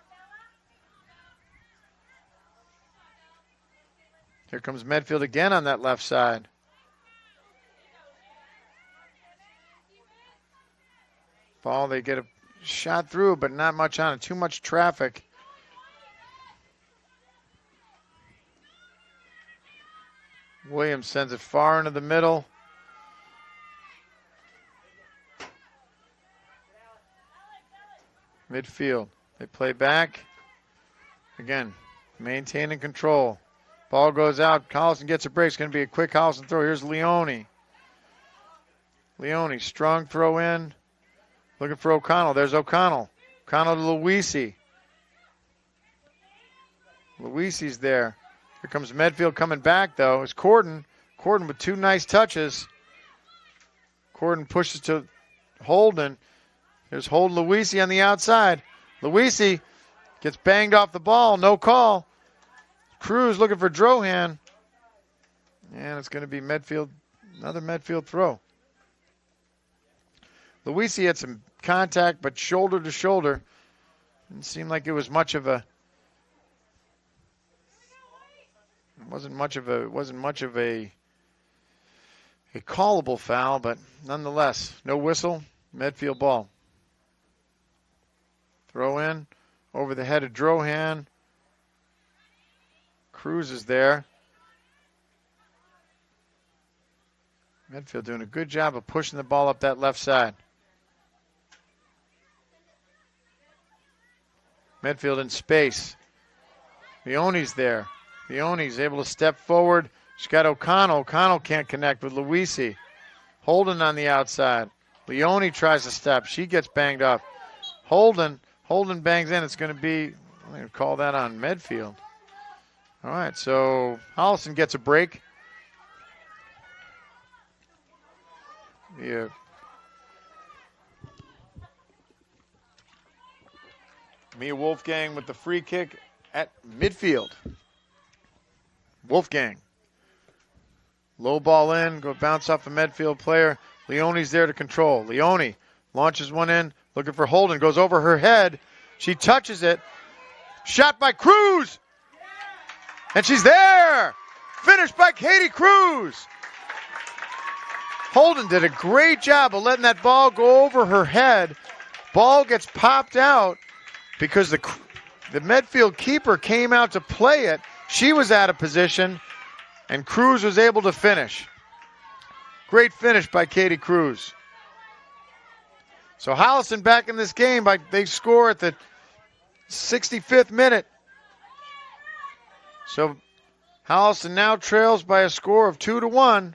Here comes Medfield again on that left side. Ball, they get a shot through, but not much on it. Too much traffic. Williams sends it far into the middle. Midfield. They play back. Again, maintaining control. Ball goes out. Holliston gets a break. It's going to be a quick Holliston throw. Here's Leone. Leone, strong throw in. Looking for O'Connell. There's O'Connell. O'Connell to Luisi. Luisi's there. Here comes Medfield coming back, though. It's Corden. Corden with 2 nice touches. Corden pushes to Holden. There's Holden Luisi on the outside. Luisi gets banged off the ball. No call. Cruz looking for Drohan. And it's going to be Medfield. Another Medfield throw. Luisi had some contact, but shoulder to shoulder. Didn't seem like it was much of a. It wasn't much of a a callable foul, but nonetheless, no whistle, Medfield ball. Throw in over the head of Drohan. Cruz is there. Medfield doing a good job of pushing the ball up that left side. Medfield in space. Leone's there. Leone's able to step forward. She's got O'Connell. O'Connell can't connect with Luisi. Holden on the outside. Leone tries to step. She gets banged up. Holden bangs in. It's going to be, I'm going to call that on Medfield. All right, so Holliston gets a break. Yeah. Mia Wolfgang with the free kick at midfield. Wolfgang. Low ball in, go bounce off a Medfield player. Leone's there to control. Leone launches one in, looking for Holden, goes over her head. She touches it. Shot by Cruz. And she's there. Finished by Katie Cruz. Holden did a great job of letting that ball go over her head. Ball gets popped out because the Medfield keeper came out to play it. She was out of position, and Cruz was able to finish. Great finish by Katie Cruz. So Holliston back in this game. They score at the 65th minute. So Holliston now trails by a score of 2-1.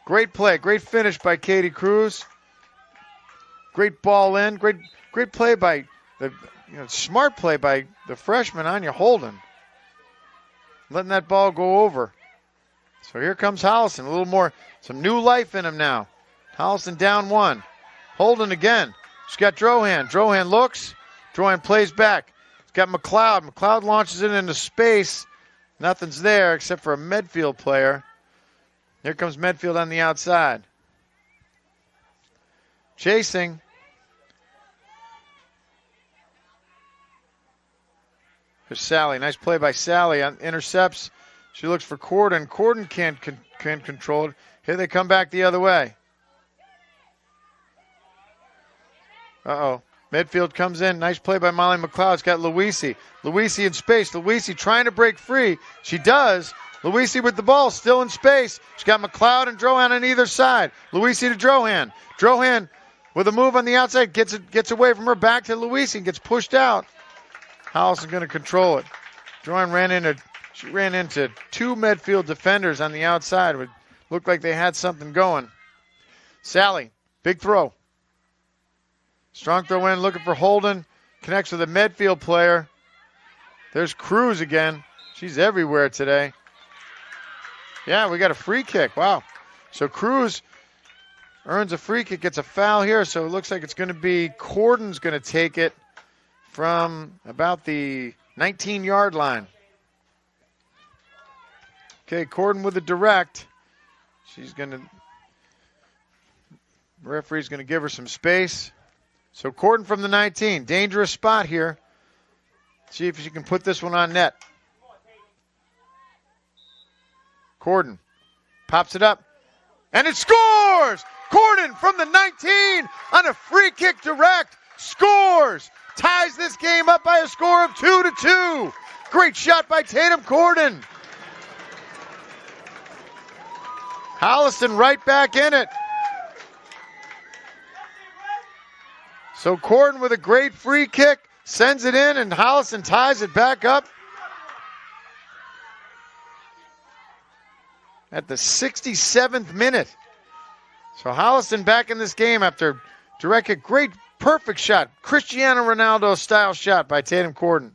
Great play, great finish by Katie Cruz. Great ball in, great play by smart play by the freshman Anya Holden. Letting that ball go over. So here comes Holliston, a little more, some new life in him now. Holliston down 1. Holden again. She's got Drohan. Drohan looks. Drohan plays back. She's got McLeod. McLeod launches it into space. Nothing's there except for a Medfield player. Here comes Medfield on the outside. Chasing. There's Sally. Nice play by Sally. Intercepts. She looks for Corden. Corden can't control it. Here they come back the other way. Uh-oh. Medfield comes in. Nice play by Molly McLeod. It's got Luisi. Luisi in space. Luisi trying to break free. She does. Luisi with the ball. Still in space. She's got McLeod and Drohan on either side. Luisi to Drohan. Drohan with a move on the outside. Gets away from her. Back to Luisi and gets pushed out. Holliston's going to control it. Drohan ran into two Medfield defenders on the outside. It looked like they had something going. Sally. Big throw. Strong throw in, looking for Holden. Connects with a Medfield player. There's Cruz again. She's everywhere today. Yeah, we got a free kick. Wow. So Cruz earns a free kick, gets a foul here. So it looks like it's going to be Corden's going to take it from about the 19-yard line. Okay, Corden with a direct. Referee's going to give her some space. So Corden from the 19. Dangerous spot here. See if she can put this one on net. Corden pops it up. And it scores! Corden from the 19 on a free kick direct. Scores! Ties this game up by a score of 2-2. Great shot by Tatum Corden. Holliston right back in it. So Corden with a great free kick, sends it in, and Holliston ties it back up at the 67th minute. So Holliston back in this game after direct kick. Great, perfect shot. Cristiano Ronaldo-style shot by Tatum Corden.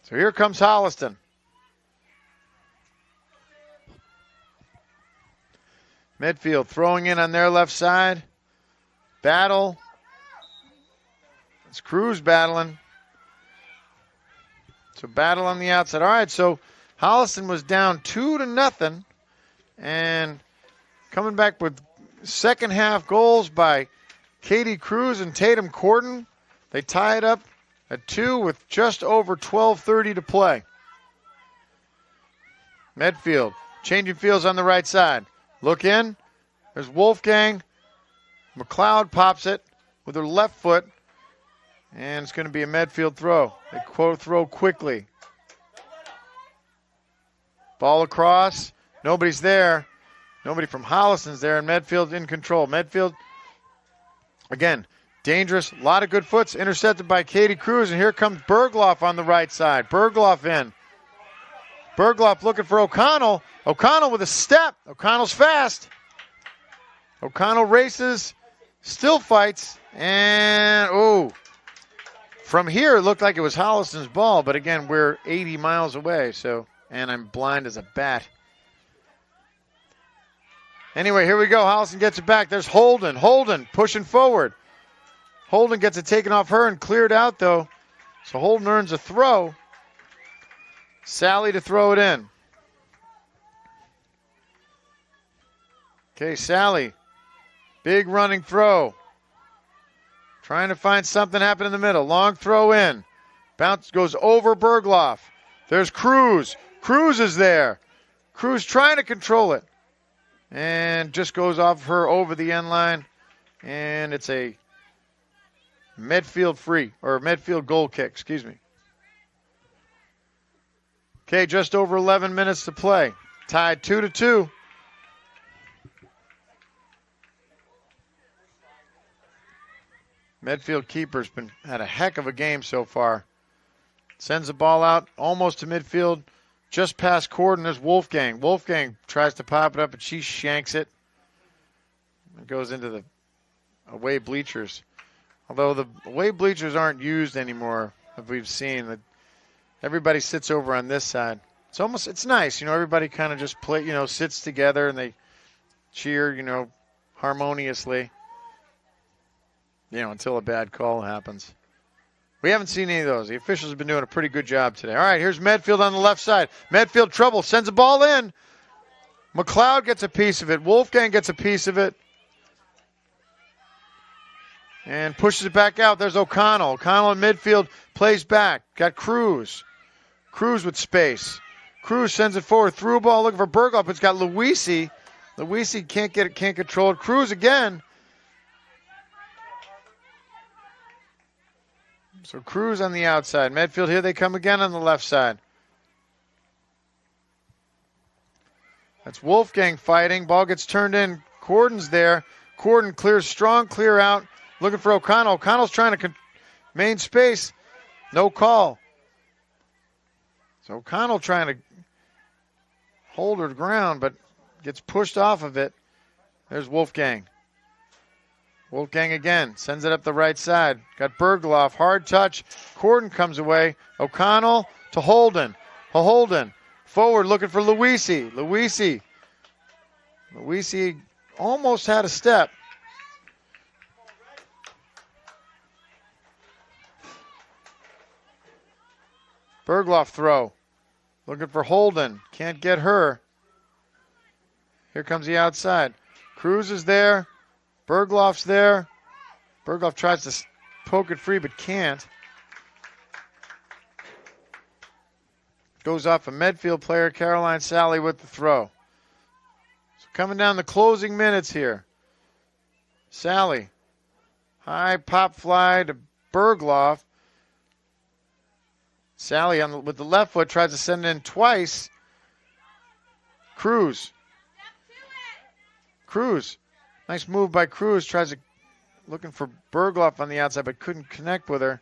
So here comes Holliston. Medfield throwing in on their left side. Battle. It's Cruz battling. So battle on the outside. All right, so Holliston was down 2-0. And coming back with second half goals by Katie Cruz and Tatum Corden. They tie it up at 2 with just over 12:30 to play. Medfield changing fields on the right side. Look in. There's Wolfgang. McLeod pops it with her left foot. And it's going to be a Medfield throw. They throw quickly. Ball across. Nobody's there. Nobody from Holliston's there, and Medfield in control. Medfield, again, dangerous. A lot of good foots. Intercepted by Katie Cruz, and here comes Bergloff on the right side. Bergloff in. Bergloff looking for O'Connell. O'Connell with a step. O'Connell's fast. O'Connell races, still fights, and, from here it looked like it was Holliston's ball, but again, we're 80 miles away, and I'm blind as a bat. Anyway, here we go. Holliston gets it back. There's Holden. Holden pushing forward. Holden gets it taken off her and cleared out, though. So Holden earns a throw. Sally to throw it in. Okay, Sally. Big running throw. Trying to find something happen in the middle. Long throw in. Bounce goes over Bergloff. There's Cruz. Cruz is there. Cruz trying to control it. And just goes off her over the end line. And it's a Medfield free, or Medfield goal kick, excuse me. Okay, just over 11 minutes to play. Tied 2-2. Medfield keeper's had a heck of a game so far. Sends the ball out almost to midfield, just past Corden. There's Wolfgang. Wolfgang tries to pop it up, but she shanks it. It goes into the away bleachers. Although the away bleachers aren't used anymore, as we've seen. Everybody sits over on this side. It's nice, everybody kind of just sits together and they cheer, harmoniously. Until a bad call happens. We haven't seen any of those. The officials have been doing a pretty good job today. All right, here's Medfield on the left side. Medfield trouble, sends the ball in. McLeod gets a piece of it. Wolfgang gets a piece of it. And pushes it back out. There's O'Connell. O'Connell in midfield, plays back. Got Cruz. Cruz with space. Cruz sends it forward. Through a ball looking for Bergloff. It's got Luisi. Luisi can't get it, can't control it. Cruz again. So Cruz on the outside. Medfield, here they come again on the left side. That's Wolfgang fighting. Ball gets turned in. Corden's there. Corden clears strong, clear out. Looking for O'Connell. O'Connell's trying to main space. No call. So O'Connell trying to hold her ground, but gets pushed off of it. There's Wolfgang. Wolfgang again. Sends it up the right side. Got Bergloff. Hard touch. Corden comes away. O'Connell to Holden. Holden. Forward looking for Luisi. Luisi almost had a step. Bergloff throw. Looking for Holden. Can't get her. Here comes the outside. Cruz is there. Bergloff's there. Bergloff tries to poke it free but can't. Goes off a Medfield player. Caroline Sally with the throw. So coming down the closing minutes here. Sally. High pop fly to Bergloff. Sally with the left foot tries to send it in twice. Cruz. Nice move by Cruz. Looking for Bergloff on the outside, but couldn't connect with her.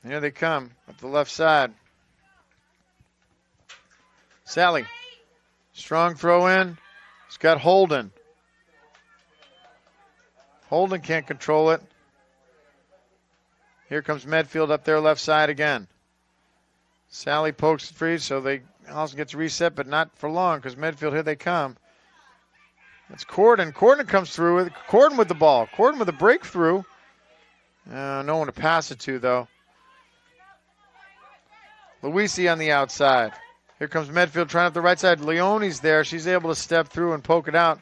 And here they come up the left side. Sally. Strong throw in. It's got Holden. Holden can't control it. Here comes Medfield up their left side again. Sally pokes it free, so Holliston gets reset, but not for long because Medfield, here they come. That's Corden. Corden comes through. Corden with the ball. Corden with a breakthrough. No one to pass it to, though. Luisi on the outside. Here comes Medfield trying up the right side. Leone's there. She's able to step through and poke it out.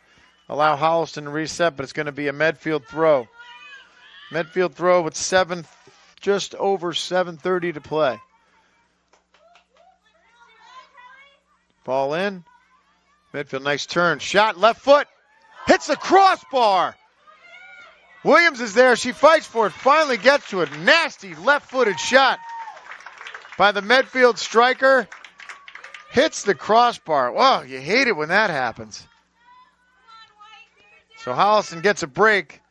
Allow Holliston to reset, but it's going to be a Medfield throw. Medfield throw with just over 7:30 to play. Ball in. Medfield, nice turn. Shot, left foot. Hits the crossbar. Williams is there. She fights for it. Finally gets to it. Nasty left-footed shot by the Medfield striker. Hits the crossbar. Whoa, you hate it when that happens. So Holliston gets a break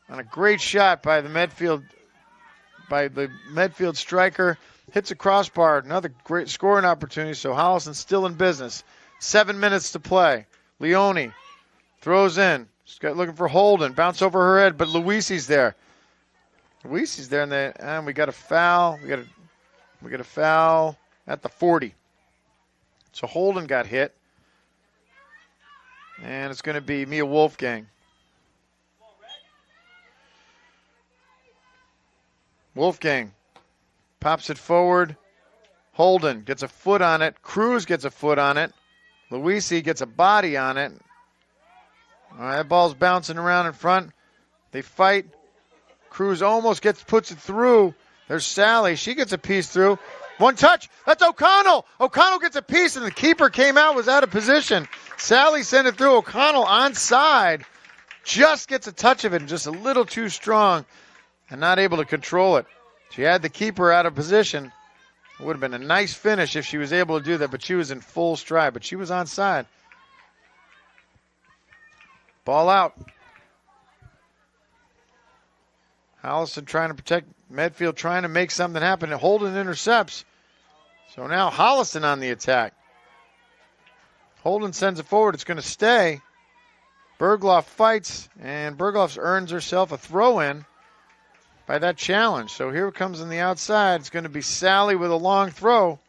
on a great shot by the Medfield striker. Hits a crossbar. Another great scoring opportunity. So Holliston's still in business. 7 minutes to play. Leone throws in. She's looking for Holden. Bounce over her head, but Luisi's there. Luisi's there, and we got a foul. We got a foul at the 40. So Holden got hit. And it's going to be Mia Wolfgang. Wolfgang pops it forward. Holden gets a foot on it. Cruz gets a foot on it. Luisi gets a body on it. All right, that ball's bouncing around in front. They fight. Cruz almost puts it through. There's Sally. She gets a piece through. One touch. That's O'Connell. O'Connell gets a piece, and the keeper came out, was out of position. Sally sent it through. O'Connell onside. Just gets a touch of it, and just a little too strong and not able to control it. She had the keeper out of position. It would have been a nice finish if she was able to do that, but she was in full stride. But she was onside. Ball out. Holliston trying to protect Medfield, trying to make something happen. Holden intercepts. So now Holliston on the attack. Holden sends it forward. It's going to stay. Bergloff fights, and Bergloff earns herself a throw-in by that challenge. So here it comes on the outside. It's going to be Sally with a long throw.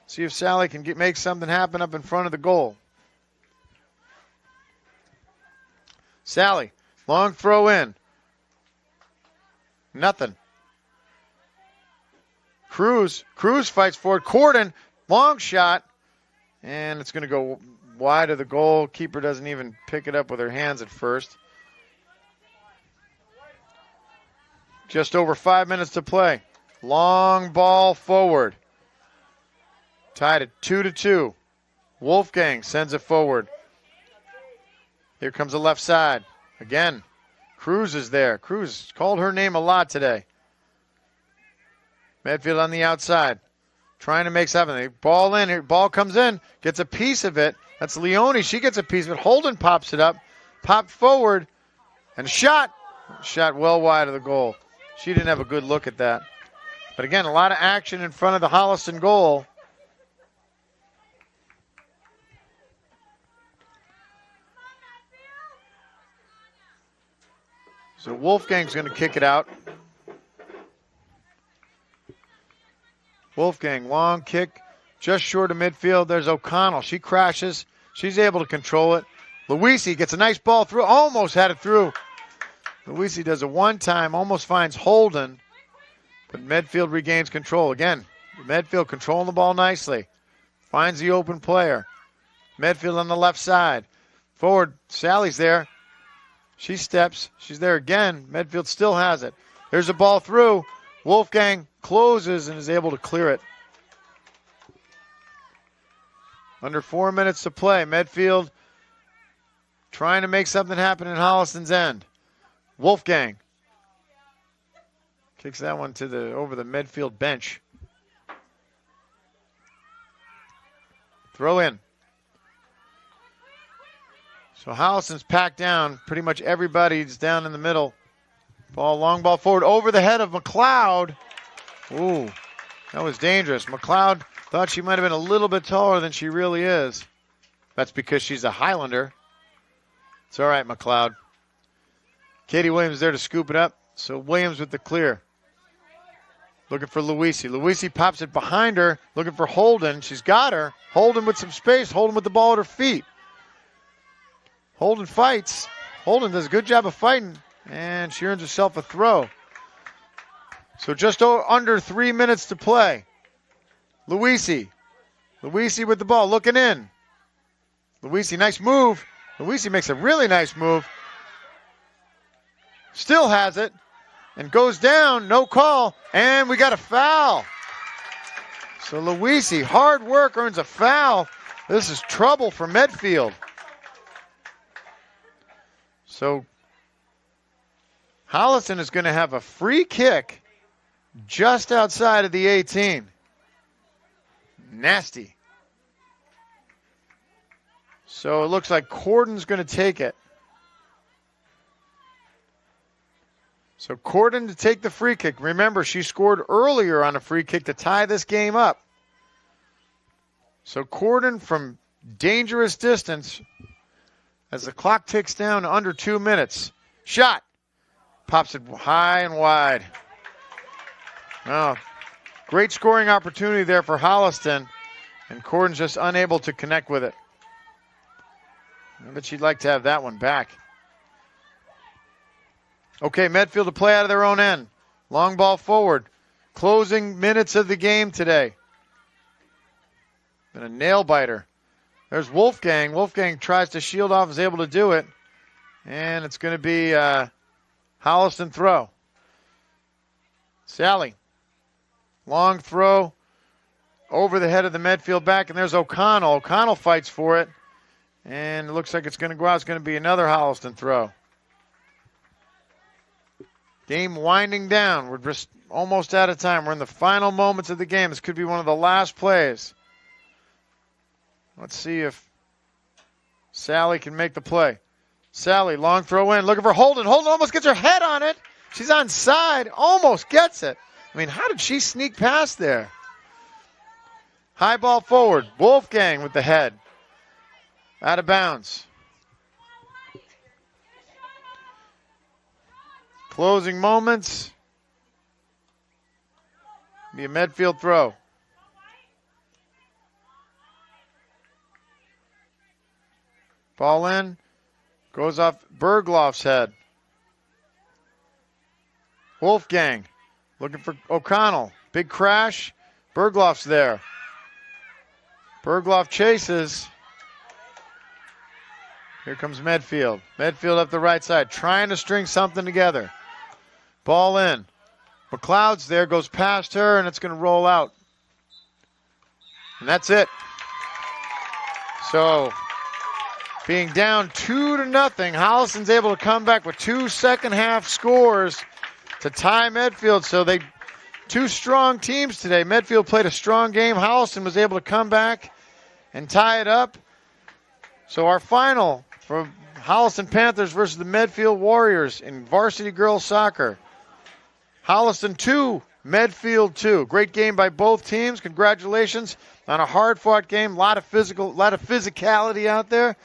See if Sally can make something happen up in front of the goal. Sally, long throw in. Nothing. Cruz fights for it. Corden, long shot. And it's going to go wide of the goal. Keeper doesn't even pick it up with her hands at first. Just over 5 minutes to play. Long ball forward. Tied at 2-2. Wolfgang sends it forward. Here comes the left side. Again, Cruz is there. Cruz called her name a lot today. Medfield on the outside. Trying to make something. Ball in. Ball comes in. Gets a piece of it. That's Leone. She gets a piece of it. Holden pops it up. Popped forward. And shot. Shot well wide of the goal. She didn't have a good look at that. But again, a lot of action in front of the Holliston goal. So Wolfgang's going to kick it out. Wolfgang, long kick, just short of midfield. There's O'Connell. She crashes. She's able to control it. Luisi gets a nice ball through. Almost had it through. Luisi does a one-time, almost finds Holden. But Medfield regains control. Again, Medfield controlling the ball nicely. Finds the open player. Medfield on the left side. Forward, Sally's there. She steps. She's there again. Medfield still has it. There's a ball through. Wolfgang closes and is able to clear it. Under 4 minutes to play. Medfield trying to make something happen in Holliston's end. Wolfgang kicks that one over the Medfield bench. Throw in. So Holliston's packed down. Pretty much everybody's down in the middle. Long ball forward over the head of McLeod. Ooh, that was dangerous. McLeod thought she might have been a little bit taller than she really is. That's because she's a Highlander. It's all right, McLeod. Katie Williams there to scoop it up. So Williams with the clear. Looking for Luisi. Luisi pops it behind her. Looking for Holden. She's got her. Holden with some space. Holden with the ball at her feet. Holden fights. Holden does a good job of fighting. And she earns herself a throw. So just under 3 minutes to play. Luisi. Luisi with the ball. Looking in. Luisi, nice move. Luisi makes a really nice move. Still has it. And goes down. No call. And we got a foul. So Luisi, hard work, earns a foul. This is trouble for Medfield. So Holliston is going to have a free kick just outside of the 18. Nasty. So it looks like Corden's going to take it. So Corden to take the free kick. Remember, she scored earlier on a free kick to tie this game up. So Corden from dangerous distance as the clock ticks down to under 2 minutes. Shot. Pops it high and wide. Oh, great scoring opportunity there for Holliston, and Corden's just unable to connect with it. I bet she'd like to have that one back. Okay, Medfield to play out of their own end. Long ball forward. Closing minutes of the game today. And a nail biter. There's Wolfgang. Wolfgang tries to shield off, is able to do it. And it's going to be Holliston throw. Sally. Long throw over the head of the Medfield back, and there's O'Connell. O'Connell fights for it. And it looks like it's going to go out. It's going to be another Holliston throw. Game winding down. We're just almost out of time. We're in the final moments of the game. This could be one of the last plays. Let's see if Sally can make the play. Sally, long throw in. Looking for Holden. Holden almost gets her head on it. She's onside. Almost gets it. I mean, how did she sneak past there? High ball forward. Wolfgang with the head. Out of bounds. Closing moments. Be a Medfield throw. Ball in. Goes off Bergloff's head. Wolfgang looking for O'Connell. Big crash. Bergloff's there. Bergloff chases. Here comes Medfield. Medfield up the right side, trying to string something together. Ball in. McLeod's there, goes past her, and it's going to roll out. And that's it. So, being down 2-0, Holliston's able to come back with 2 second-half scores to tie Medfield. So two strong teams today. Medfield played a strong game. Holliston was able to come back and tie it up. So our final for Holliston Panthers versus the Medfield Warriors in varsity girls soccer. Holliston 2, Medfield 2. Great game by both teams. Congratulations on a hard-fought game. A lot of physicality out there.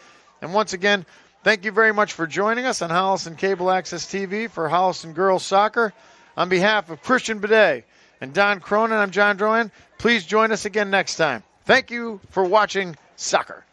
And once again, thank you very much for joining us on Holliston Cable Access TV for Holliston Girls Soccer. On behalf of Christian Bidet and Don Cronin, I'm John Droyan. Please join us again next time. Thank you for watching soccer.